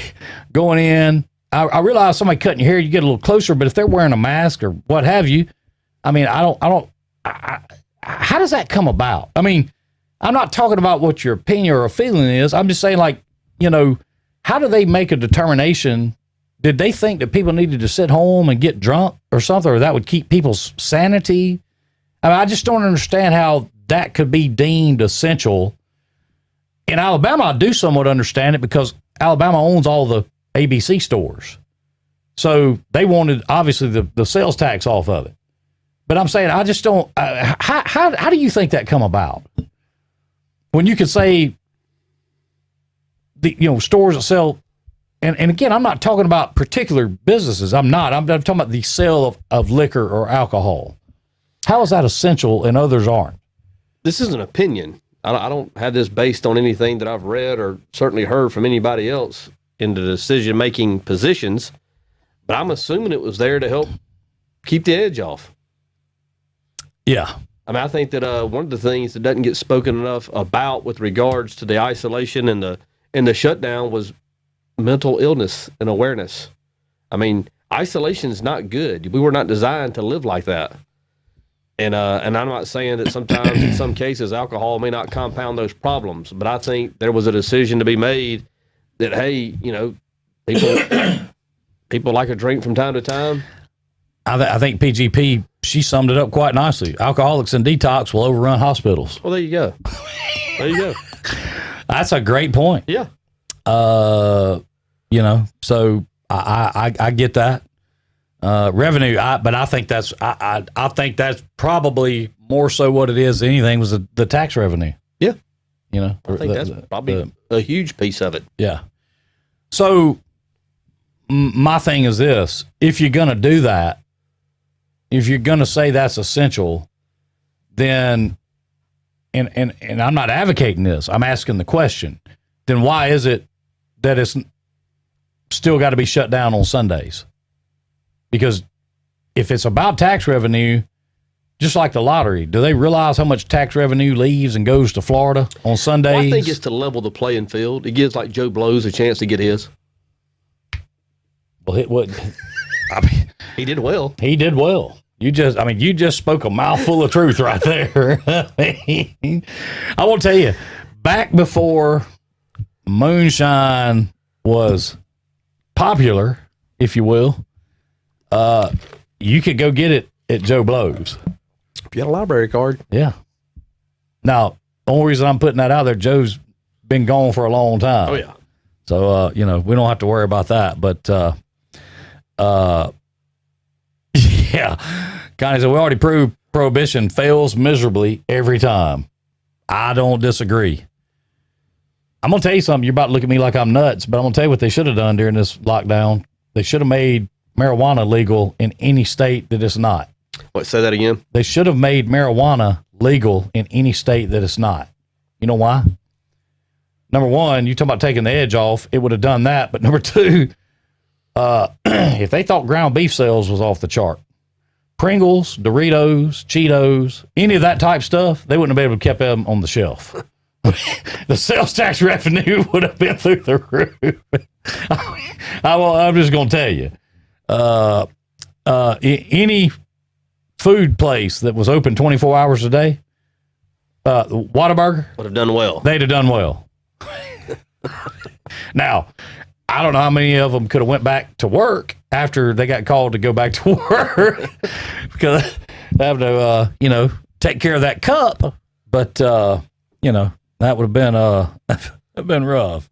in? I realize somebody cutting your hair, you get a little closer, but if they're wearing a mask or what have you, I mean, how does that come about? I mean, I'm not talking about what your opinion or feeling is. I'm just saying, how do they make a determination? Did they think that people needed to sit home and get drunk or something, or that would keep people's sanity? I mean, I just don't understand how that could be deemed essential. In Alabama, I do somewhat understand it because Alabama owns all the ABC stores. So they wanted, obviously, the sales tax off of it. But I'm saying, I just don't, how do you think that come about? When you could say, stores that sell, and again, I'm not talking about particular businesses. I'm talking about the sale of liquor or alcohol. How is that essential and others aren't? This is an opinion. I don't have this based on anything that I've read or certainly heard from anybody else in the decision-making positions, but I'm assuming it was there to help keep the edge off. Yeah. I mean, I think that one of the things that doesn't get spoken enough about with regards to the isolation and the shutdown was mental illness and awareness. I mean, isolation is not good. We were not designed to live like that. And I'm not saying that sometimes in some cases alcohol may not compound those problems, but I think there was a decision to be made that, hey, people like a drink from time to time. I think PGP, she summed it up quite nicely. Alcoholics and detox will overrun hospitals. Well, there you go. There you go. That's a great point. Yeah. So I get that. revenue. But I think that's I think that's probably more so what it is than anything was the tax revenue. Yeah. You know, I think that's probably a huge piece of it. Yeah. So my thing is this: if you're going to do that, if you're going to say that's essential, then and I'm not advocating this. I'm asking the question. Then why is it that it's still got to be shut down on Sundays? Because if it's about tax revenue, just like the lottery, do they realize how much tax revenue leaves and goes to Florida on Sundays? Well, I think it's to level the playing field. It gives like Joe Blows a chance to get his. Well, he did well. He did well. You just spoke a mouthful of truth right there. I will tell you, back before moonshine was popular, if you will, you could go get it at Joe Blow's. If you had a library card. Yeah. Now, the only reason I'm putting that out there, Joe's been gone for a long time. Oh, yeah. So, we don't have to worry about that. But, yeah. Connie said, we already proved prohibition fails miserably every time. I don't disagree. I'm going to tell you something. You're about to look at me like I'm nuts, but I'm going to tell you what they should have done during this lockdown. They should have made marijuana legal in any state that it's not. What, say that again? They should have made marijuana legal in any state that it's not. You know why? Number one, you talk about taking the edge off, it would have done that. But number two, if they thought ground beef sales was off the chart, Pringles, Doritos, Cheetos, any of that type stuff, they wouldn't have been able to keep them on the shelf. The sales tax revenue would have been through the roof. I'm just going to tell you, any food place that was open 24 hours a day, Whataburger would have done well. They'd have done well. Now, I don't know how many of them could have went back to work after they got called to go back to work because they have to, take care of that cup. But, that would have been rough.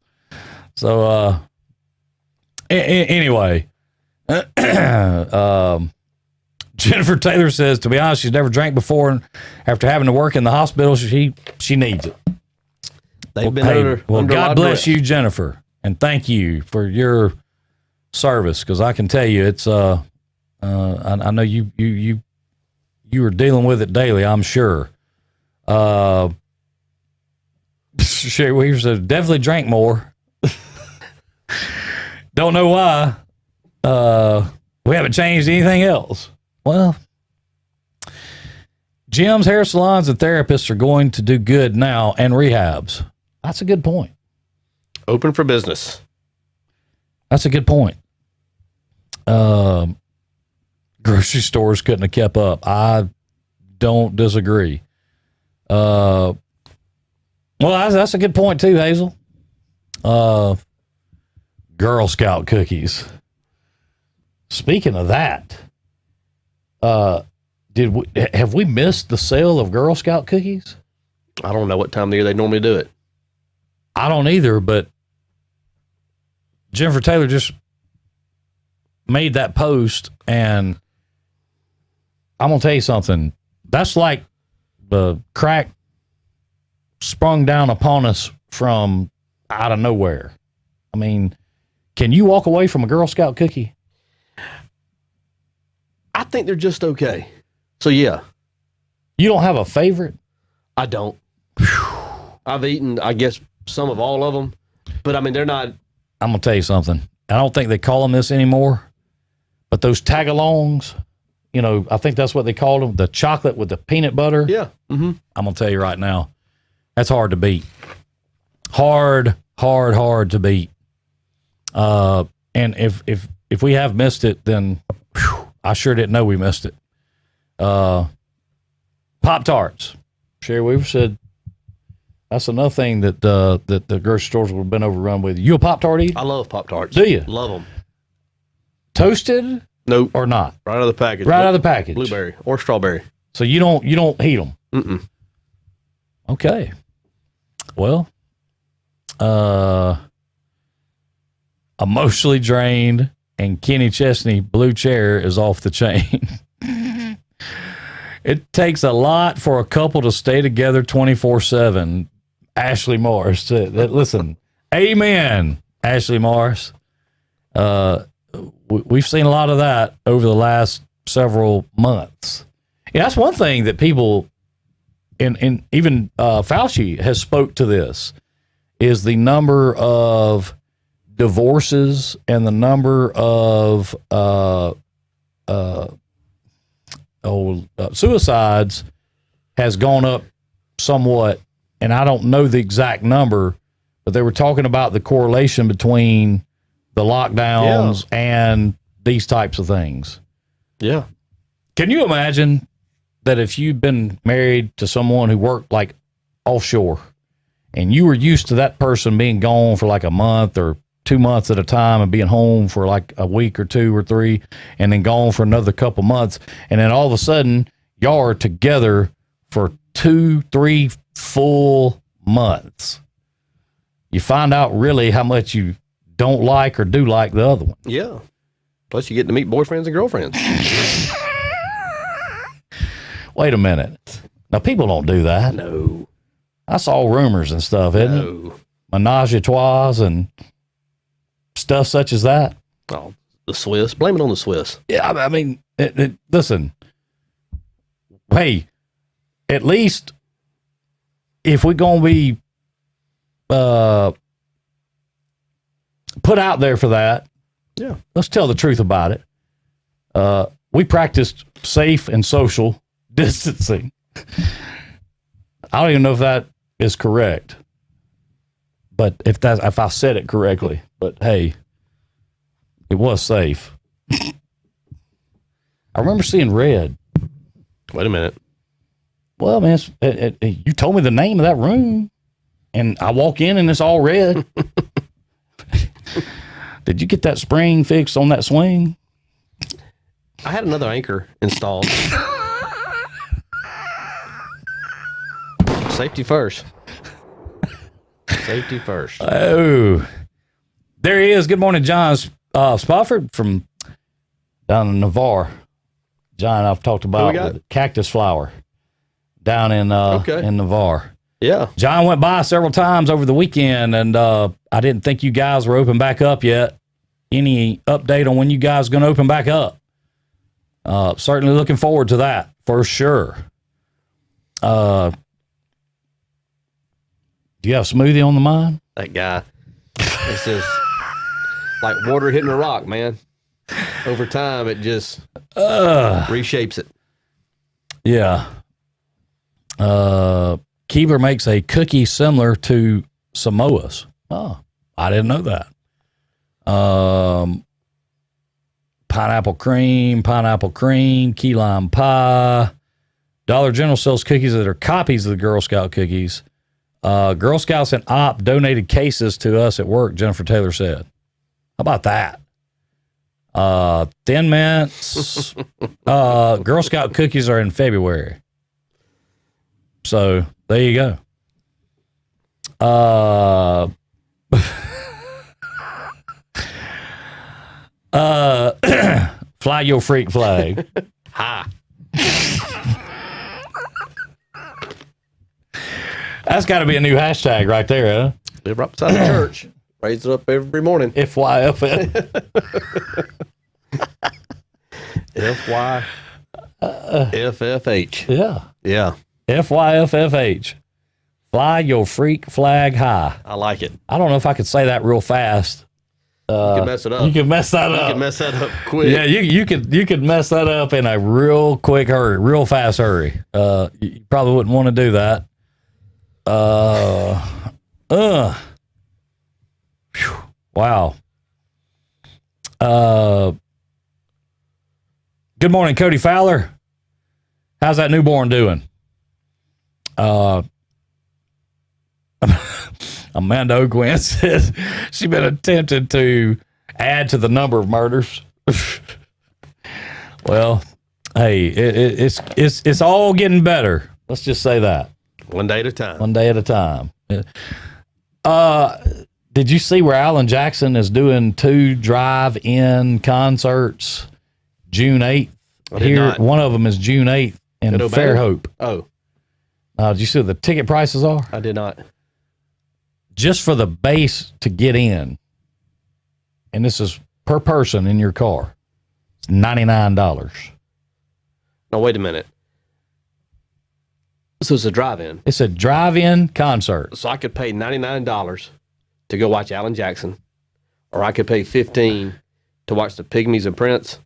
So, anyway, Jennifer Taylor says, to be honest, she's never drank before. And after having to work in the hospital, she needs it. They've been under God bless you, Jennifer. And thank you for your service. Cause I can tell you, it's, I know you are dealing with it daily, I'm sure. Sherry Weaver says, definitely drank more. Don't know why. We haven't changed anything else. Well, gyms, hair salons, and therapists are going to do good now, and rehabs. That's a good point. Open for business. That's a good point. Grocery stores couldn't have kept up. I don't disagree. Well, that's a good point too, Hazel. Girl Scout cookies. Speaking of that, have we missed the sale of Girl Scout cookies? I don't know what time of the year they normally do it. I don't either, but Jennifer Taylor just made that post, and I'm going to tell you something. That's like the crack sprung down upon us from out of nowhere. I mean, can you walk away from a Girl Scout cookie? I think they're just okay. So, yeah. You don't have a favorite? I don't. I've eaten, I guess, some of all of them, but I mean, they're not. I'm going to tell you something. I don't think they call them this anymore, but those tagalongs, I think that's what they called them, the chocolate with the peanut butter. Yeah. Mm-hmm. I'm going to tell you right now, that's hard to beat. Hard to beat. And if we have missed it, then I sure didn't know we missed it. Pop-Tarts. Sherry Weaver said that's another thing that the grocery stores would have been overrun with. You a Pop-Tart eater? I love Pop-Tarts. Do you? Love them. Toasted? Nope. Or not? Right out of the package. Right out of the package. Blueberry or strawberry. So you don't heat them? Mm-mm. Okay. Well, emotionally drained, and Kenny Chesney blue chair is off the chain. It takes a lot for a couple to stay together 24/7. Ashley Morris. Listen, amen, Ashley Morris. We've seen a lot of that over the last several months. Yeah, that's one thing that people, and even Fauci has spoke to this, is the number of divorces and the number of suicides has gone up somewhat. And I don't know the exact number, but they were talking about the correlation between the lockdowns and these types of things. Yeah. Can you imagine that if you've been married to someone who worked like offshore and you were used to that person being gone for like a month or 2 months at a time and being home for like a week or 2 or 3 and then gone for another couple months, and then all of a sudden y'all are together for 2, 3 full months, you find out really how much you don't like or do like the other one. Yeah. Plus you get to meet boyfriends and girlfriends. Wait a minute. Now, people don't do that. No. I saw rumors and stuff, isn't it? Menage a trois and stuff such as that. Oh, the Swiss. Blame it on the Swiss. Yeah, I mean, listen. Hey, at least if we're going to be put out there for that, yeah, let's tell the truth about it. We practiced safe and social distancing. I don't even know if that is correct, but if I said it correctly, but hey, it was safe. I remember seeing red. Wait a minute. Well, man, you told me the name of that room, and I walk in and it's all red. Did you get that spring fixed on that swing? I had another anchor installed. Safety first. Safety first. Oh, there he is. Good morning, John Spofford from down in Navarre. John, I've talked about the cactus flower down in Navarre. Yeah. John went by several times over the weekend, and I didn't think you guys were open back up yet. Any update on when you guys are going to open back up? Certainly looking forward to that for sure. Do you have a smoothie on the mind? That guy. It's just like water hitting a rock, man. Over time, it just reshapes it. Yeah. Keebler makes a cookie similar to Samoa's. Oh, I didn't know that. Pineapple cream, key lime pie. Dollar General sells cookies that are copies of the Girl Scout cookies. Girl Scouts and Op donated cases to us at work, Jennifer Taylor said. How about that? Thin Mints. Girl Scout cookies are in February. So there you go. Fly your freak flag. Ha. That's got to be a new hashtag right there, huh? Live right beside the church. Raise it up every morning. FYFF. FFH. Yeah. Yeah. FYFFH. Fly your freak flag high. I like it. I don't know if I could say that real fast. You can mess it up. You can mess that up. You can mess that up quick. Yeah, you could mess that up in a real quick hurry, real fast hurry. You probably wouldn't want to do that. Wow. Good morning, Cody Fowler. How's that newborn doing? Amanda O'Gwen says she's been attempting to add to the number of murders. Well, hey, it's all getting better. Let's just say that. One day at a time. One day at a time. Did you see where Alan Jackson is doing 2 drive-in concerts June 8th? I did not. One of them is June 8th in Fairhope. Oh. Did you see what the ticket prices are? I did not. Just for the base to get in, and this is per person in your car, it's $99. No, wait a minute. So it's a drive-in. It's a drive-in concert. So I could pay $99 to go watch Alan Jackson, or I could pay $15 to watch the Pygmies and Prince.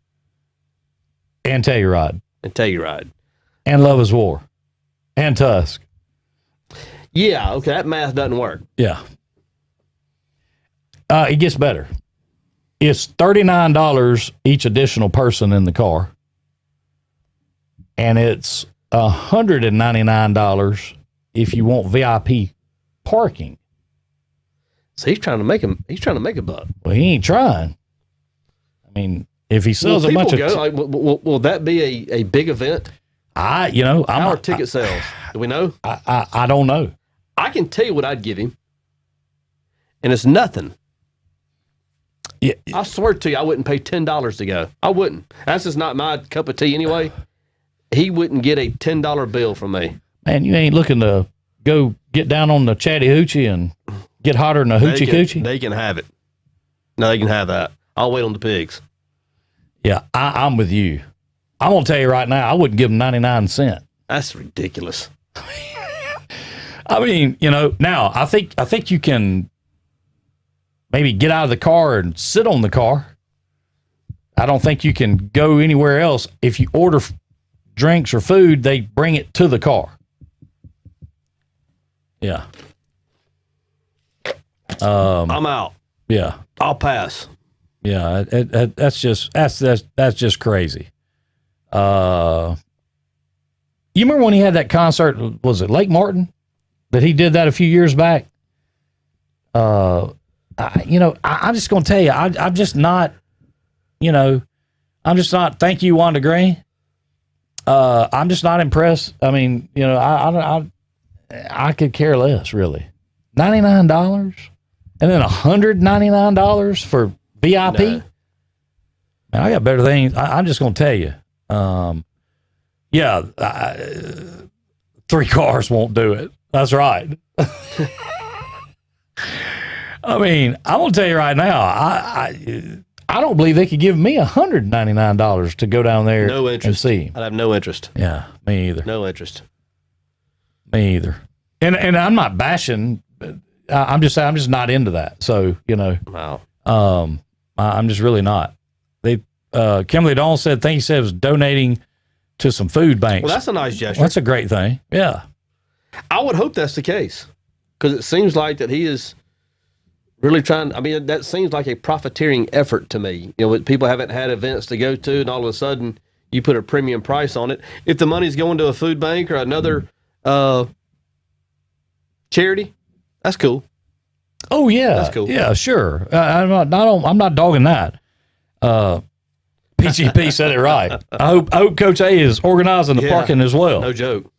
And Telluride. And Telluride. And Love is War. And Tusk. Yeah, okay, that math doesn't work. Yeah. It gets better. It's $39 each additional person in the car. And it's $199 if you want VIP parking. So he's trying to make a buck. Well, he ain't trying. I mean, if he sells a bunch of will that be a big event? How are ticket sales? Do we know? I don't know. I can tell you what I'd give him, and it's nothing. Yeah, I swear to you, I wouldn't pay $10 to go. I wouldn't. That's just not my cup of tea anyway. He wouldn't get a $10 bill from me. Man, you ain't looking to go get down on the chatty hoochie and get hotter than a hoochie coochie? They can have it. No, they can have that. I'll wait on the pigs. Yeah, I'm with you. I'm going to tell you right now, I wouldn't give them 99 cents. That's ridiculous. I mean, now I think you can maybe get out of the car and sit on the car. I don't think you can go anywhere else. If you order drinks or food, they bring it to the car. Yeah. I'm out. Yeah. I'll pass. Yeah, that's just crazy. You remember when he had that concert? Was it Lake Martin that he did that a few years back? I'm just going to tell you, I'm just not. Thank you, Wanda Green. I'm just not impressed. I mean, I could care less, really. $99 and then $199 for VIP. No. Man, I got better things. I'm just going to tell you. 3 cars won't do it. That's right. I mean, I'm going to tell you right now, I don't believe they could give me $199 to go down there and see him. I'd have no interest. Yeah, me either. No interest. Me either. And I'm not bashing. I'm just saying I'm just not into that. So, Wow. I'm just really not. Kimberly Dawn said, he said was donating to some food banks. Well, that's a nice gesture. Well, that's a great thing. Yeah. I would hope that's the case, because it seems like that he is really trying. I mean, that seems like a profiteering effort to me. People haven't had events to go to, and all of a sudden you put a premium price on it. If the money's going to a food bank or another charity, that's cool. Oh yeah, that's cool. Yeah, sure. I'm not dogging that. PGP said it right. I hope Coach A is organizing the parking as well. No joke.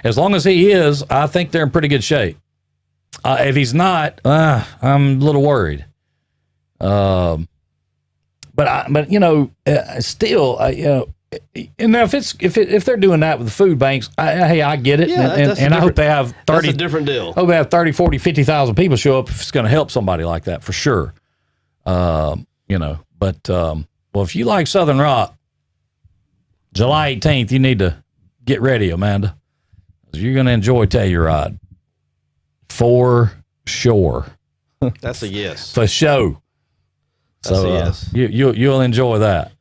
As long as he is, I think they're in pretty good shape. If he's not, I'm a little worried. But still, and now if they're doing that with the food banks, I get it, and I hope they have 30. That's a different deal. Hope they have 30, 40, 50,000 people show up if it's going to help somebody like that for sure. Well, if you like Southern Rock, July 18th, you need to get ready, Amanda. You're going to enjoy Telluride. For sure. That's a yes. For sure. That's a yes. You'll enjoy that.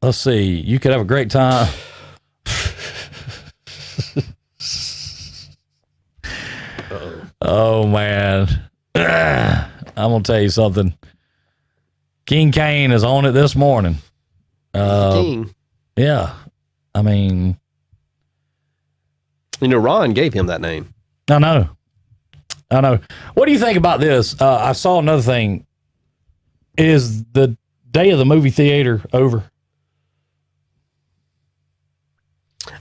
Let's see. You could have a great time. Oh, man. I'm going to tell you something. King Kane is on it this morning. King. Yeah. I mean, Ron gave him that name. I know. What do you think about this? I saw another thing. Is the day of the movie theater over?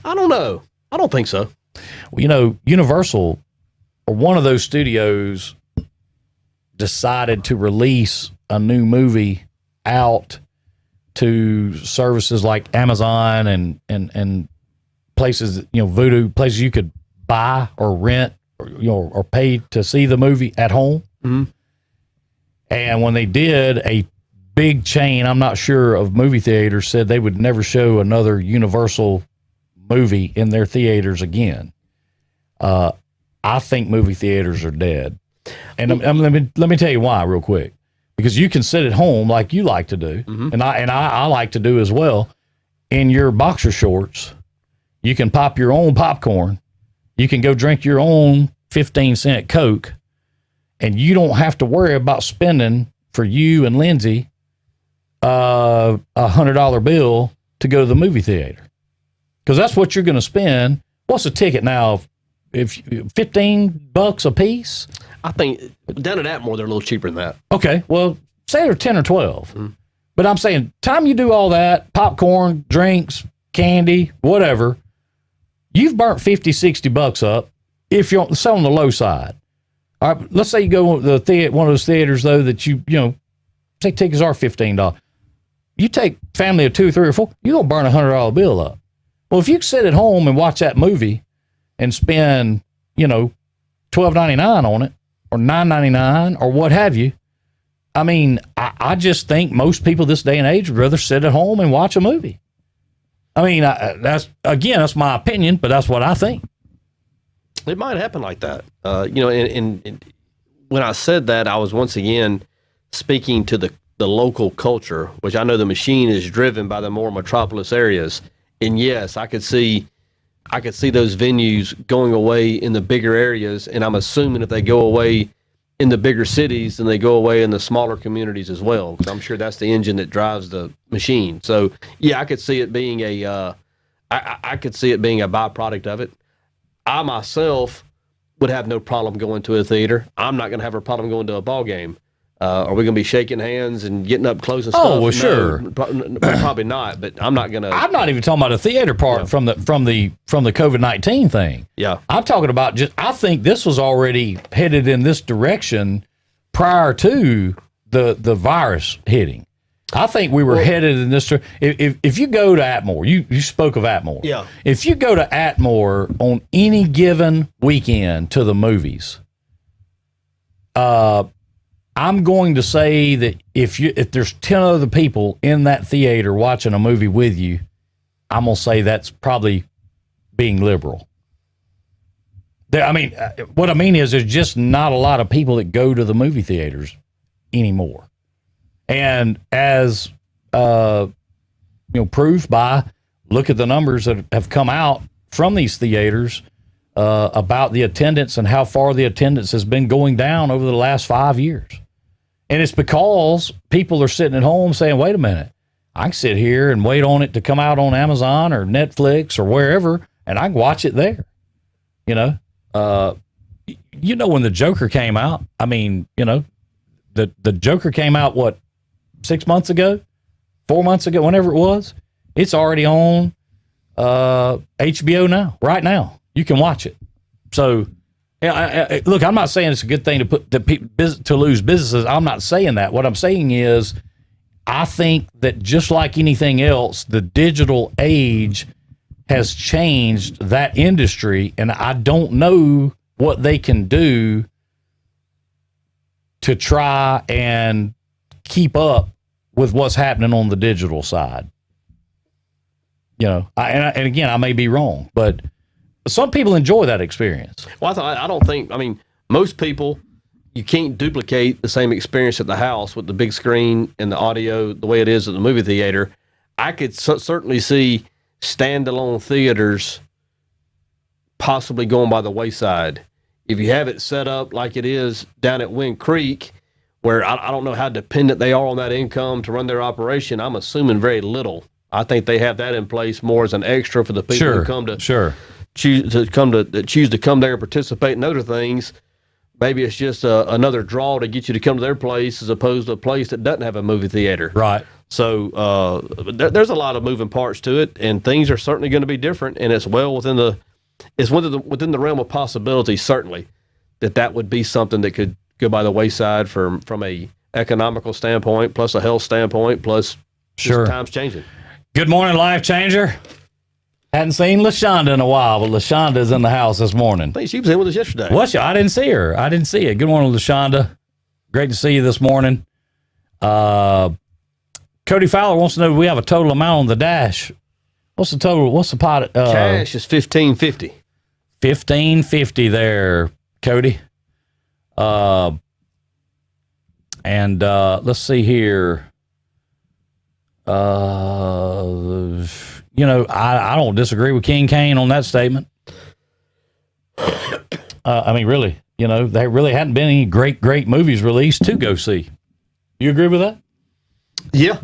I don't know. I don't think so. Well, Universal or one of those studios decided to release a new movie out to services like Amazon and places, Vudu, places you could buy or rent or pay to see the movie at home. Mm-hmm. And when they did, a big chain, I'm not sure, of movie theaters said they would never show another Universal movie in their theaters again. I think movie theaters are dead. And let me tell you why real quick. Because you can sit at home like you like to do, mm-hmm. and I like to do as well, in your boxer shorts. You can pop your own popcorn. You can go drink your own 15-cent Coke, and you don't have to worry about spending, for you and Lindsay, a $100 bill to go to the movie theater. Because that's what you're going to spend. What's a ticket now? If $15 a piece? I think down at Atmore, they're a little cheaper than that. Okay, well, say they're 10 or 12. Mm. But I'm saying, time you do all that, popcorn, drinks, candy, whatever, you've burnt $50-$60 up if you're on the low side. All right, let's say you go to one of those theaters, though, that say tickets are $15. You take family of 2, 3, or 4, you're going to burn a $100 bill up. Well, if you sit at home and watch that movie and spend, $12.99 on it, or $9.99, or what have you, I mean, I just think most people this day and age would rather sit at home and watch a movie. I mean, that's my opinion, but that's what I think. It might happen like that. And when I said that, I was once again speaking to the local culture, which I know the machine is driven by the more metropolis areas. And yes, I could see those venues going away in the bigger areas, and I'm assuming if they go away in the bigger cities, then they go away in the smaller communities as well, because I'm sure that's the engine that drives the machine. So yeah, I could see it being I could see it being a byproduct of it. I myself would have no problem going to a theater. I'm not going to have a problem going to a ball game. Are we going to be shaking hands and getting up close and stuff? Oh, well, sure. Probably not. But I'm not going to. I'm not even talking about the theater part from the COVID-19 thing. Yeah, I'm talking about I think this was already headed in this direction prior to the virus hitting. I think we were headed in this. If you go to Atmore, you spoke of Atmore. Yeah. If you go to Atmore on any given weekend to the movies, I'm going to say that if there's 10 other people in that theater watching a movie with you, I'm going to say that's probably being liberal. What I mean is there's just not a lot of people that go to the movie theaters anymore. And as proved by, look at the numbers that have come out from these theaters about the attendance and how far the attendance has been going down over the last 5 years. And it's because people are sitting at home saying, wait a minute, I can sit here and wait on it to come out on Amazon or Netflix or wherever, and I can watch it there. When the Joker came out, the Joker came out, 6 months ago, 4 months ago, whenever it was. It's already on HBO now, right now. You can watch it. So, look, I'm not saying it's a good thing to lose businesses. I'm not saying that. What I'm saying is, I think that just like anything else, the digital age has changed that industry, and I don't know what they can do to try and keep up with what's happening on the digital side. And again, I may be wrong, but some people enjoy that experience. Well, I don't think, most people, you can't duplicate the same experience at the house with the big screen and the audio the way it is at the movie theater. I could certainly see standalone theaters possibly going by the wayside. If you have it set up like it is down at Wind Creek, where I don't know how dependent they are on that income to run their operation, I'm assuming very little. I think they have that in place more as an extra for the people who come to choose to come there and participate in other things. Maybe it's just another draw to get you to come to their place as opposed to a place that doesn't have a movie theater. Right. So there's a lot of moving parts to it, and things are certainly going to be different. And it's within the realm of possibility, certainly, that would be something that could go by the wayside from a economical standpoint, plus a health standpoint, plus Sure. times changing. Good morning, Life Changer. Hadn't seen LaShonda in a while, but LaShonda's in the house this morning. I think she was in with us yesterday. Was she? I didn't see her. I didn't see it. Good morning, LaShonda. Great to see you this morning. Cody Fowler wants to know, we have a total amount on the dash. What's the total? What's the pot? Cash is $15.50. $15.50 there, Cody. And let's see here. I don't disagree with King Kane on that statement. I mean, really, there really hadn't been any great movies released to go see. You agree with that? Yeah.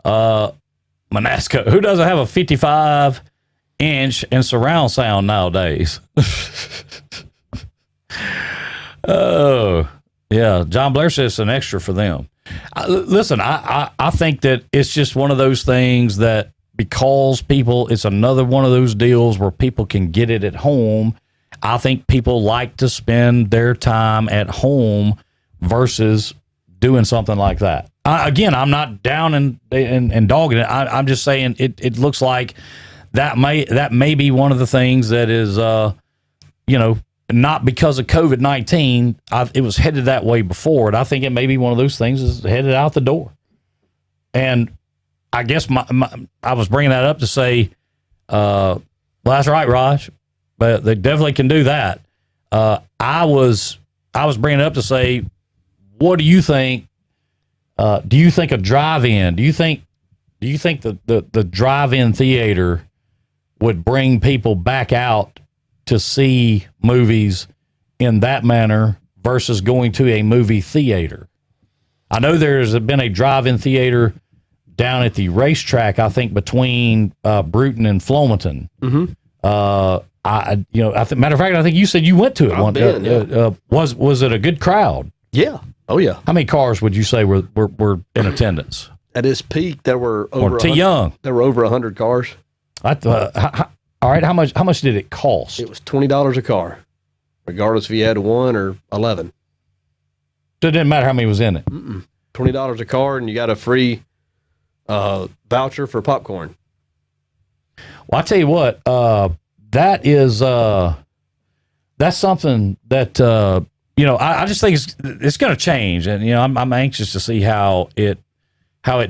Manasco, who doesn't have a 55-inch and surround sound nowadays? Oh, yeah. John Blair says it's an extra for them. Listen, I think that it's just one of those things that because it's another one of those deals where people can get it at home. I think people like to spend their time at home versus doing something like that. Again, I'm not down and dogging it. I'm just saying it looks like that may be one of the things that is, not because of COVID-19. It was headed that way before, and I think it may be one of those things is headed out the door. And I guess I was bringing that up to say, well, that's right, Raj, but they definitely can do that. I was bringing it up to say, what do you think? Do you think a drive-in? Do you think the drive-in theater would bring people back out to see movies in that manner versus going to a movie theater? I know there's been a drive-in theater down at the racetrack, I think between Bruton and Flomaton. Mm-hmm. Matter of fact, I think you said you went to it one. Was it a good crowd? Yeah. Oh yeah. How many cars would you say were in attendance? At its peak, there were over. Or too young. There were over 100 cars. All right. How much did it cost? It was $20 a car, regardless if you had 1 or 11. So it didn't matter how many was in it. $20 a car, and you got a free voucher for popcorn. Well, I tell you what, that is that's something that I just think it's going to change, and I'm anxious to see how it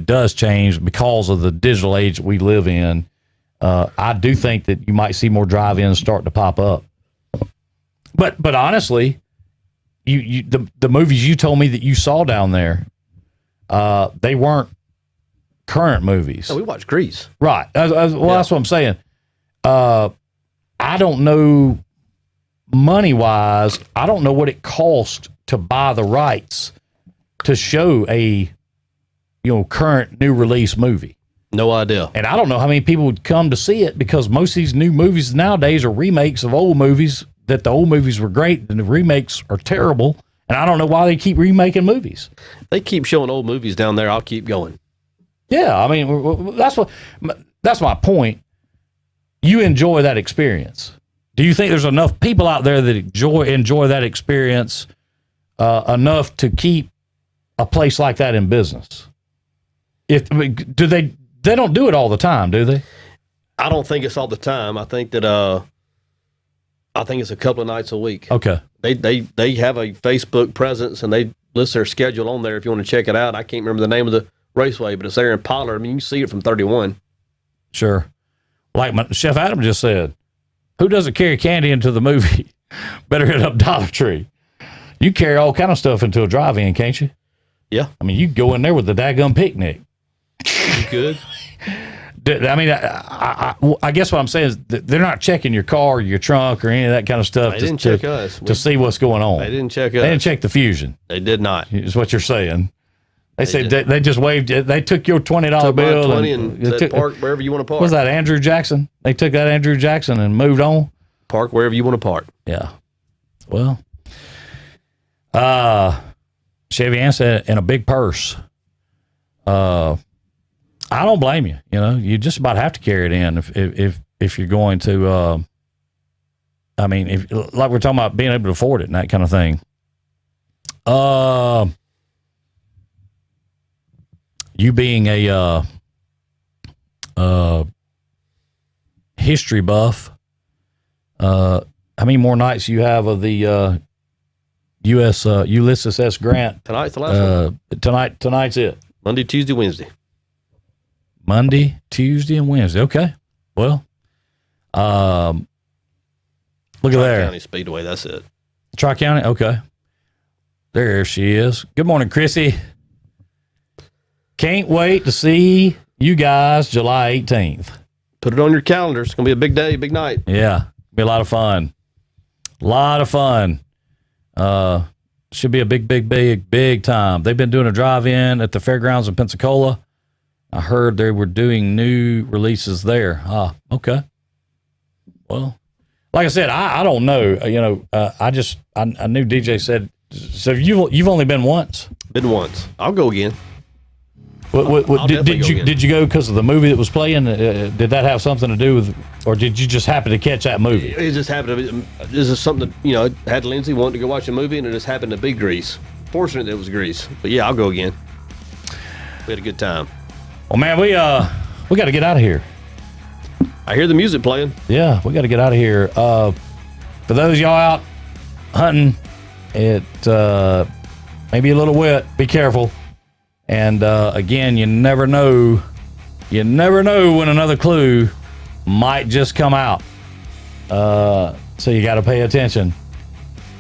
does change because of the digital age that we live in. I do think that you might see more drive-ins start to pop up. But honestly, the movies you told me that you saw down there, they weren't current movies. No, we watched Grease. Right. That's what I'm saying. I don't know money-wise. I don't know what it cost to buy the rights to show a current new release movie. No idea. And I don't know how many people would come to see it because most of these new movies nowadays are remakes of old movies that the old movies were great and the remakes are terrible. And I don't know why they keep remaking movies. They keep showing old movies down there. I'll keep going. Yeah, I mean, that's my point. You enjoy that experience. Do you think there's enough people out there that enjoy that experience enough to keep a place like that in business? They don't do it all the time, do they? I don't think it's all the time. I think that I think it's a couple of nights a week. Okay. They have a Facebook presence and they list their schedule on there if you want to check it out. I can't remember the name of the raceway, but it's there in Pollard. I mean, you can see it from 31. Sure. Like Chef Adam just said, who doesn't carry candy into the movie? Better hit up Dollar Tree. You carry all kind of stuff into a drive-in, can't you? Yeah. I mean, you go in there with the daggum picnic. You could. I mean, I guess what I'm saying is they're not checking your car or your trunk or any of that kind of stuff. They didn't check us. To see what's going on. They didn't check us. They didn't check the Fusion. They did not. Is what you're saying. They just waved. They took your $20 bill. $20 and said park wherever you want to park. Was that Andrew Jackson? They took that Andrew Jackson and moved on. Park wherever you want to park. Yeah. Well, Chevy Ann said in a big purse. I don't blame you. You just about have to carry it in if you're going to I mean, if like we're talking about being able to afford it and that kind of thing. You being a history buff, how many more nights you have of the U.S. Ulysses S. Grant? Tonight's the last one. Tonight's it. Monday, Tuesday, Wednesday. Monday, Tuesday, and Wednesday. Okay. Well, look at there. County Speedway. That's it. Tri-County. Okay. There she is. Good morning, Chrissy. Can't wait to see you guys July 18th. Put it on your calendar. It's going to be a big day, big night. Yeah. Be a lot of fun. A lot of fun. Should be a big time. They've been doing a drive-in at the fairgrounds in Pensacola. I heard they were doing new releases there. Okay. Well, like I said, I don't know. I knew DJ said. So you've only been once. Been once. I'll go again. Did you go because of the movie that was playing? Did that have something to do with, or did you just happen to catch that movie? It just happened to be. This is something that had Lindsay wanted to go watch a movie, and it just happened to be Grease. Fortunate it was Grease, but yeah, I'll go again. We had a good time. Well, man, we got to get out of here. I hear the music playing. Yeah, we got to get out of here. For those of y'all out hunting, it may be a little wet. Be careful. And again, you never know. You never know when another clue might just come out. So you got to pay attention.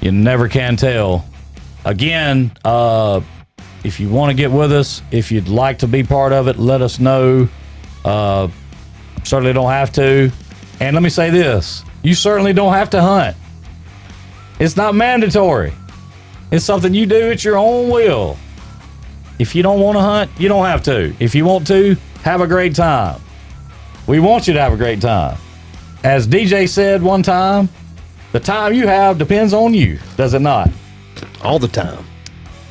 You never can tell. Again, if you want to get with us, if you'd like to be part of it, let us know. Certainly don't have to. And let me say this. You certainly don't have to hunt. It's not mandatory. It's something you do at your own will. If you don't want to hunt, you don't have to. If you want to, have a great time. We want you to have a great time. As DJ said one time, the time you have depends on you, does it not? All the time.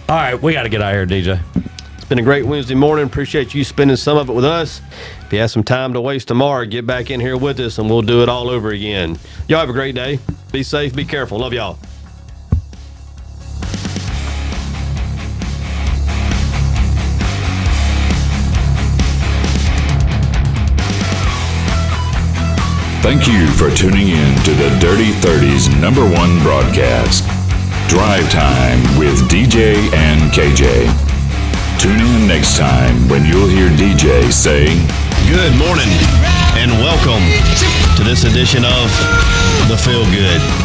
All right, we got to get out of here, DJ. It's been a great Wednesday morning. Appreciate you spending some of it with us. If you have some time to waste tomorrow, get back in here with us and we'll do it all over again. Y'all have a great day. Be safe, be careful. Love y'all. Thank you for tuning in to the Dirty 30's #1 broadcast, Drive Time with DJ and KJ. Tune in next time when you'll hear DJ say, Good morning and welcome to this edition of The Feel Good.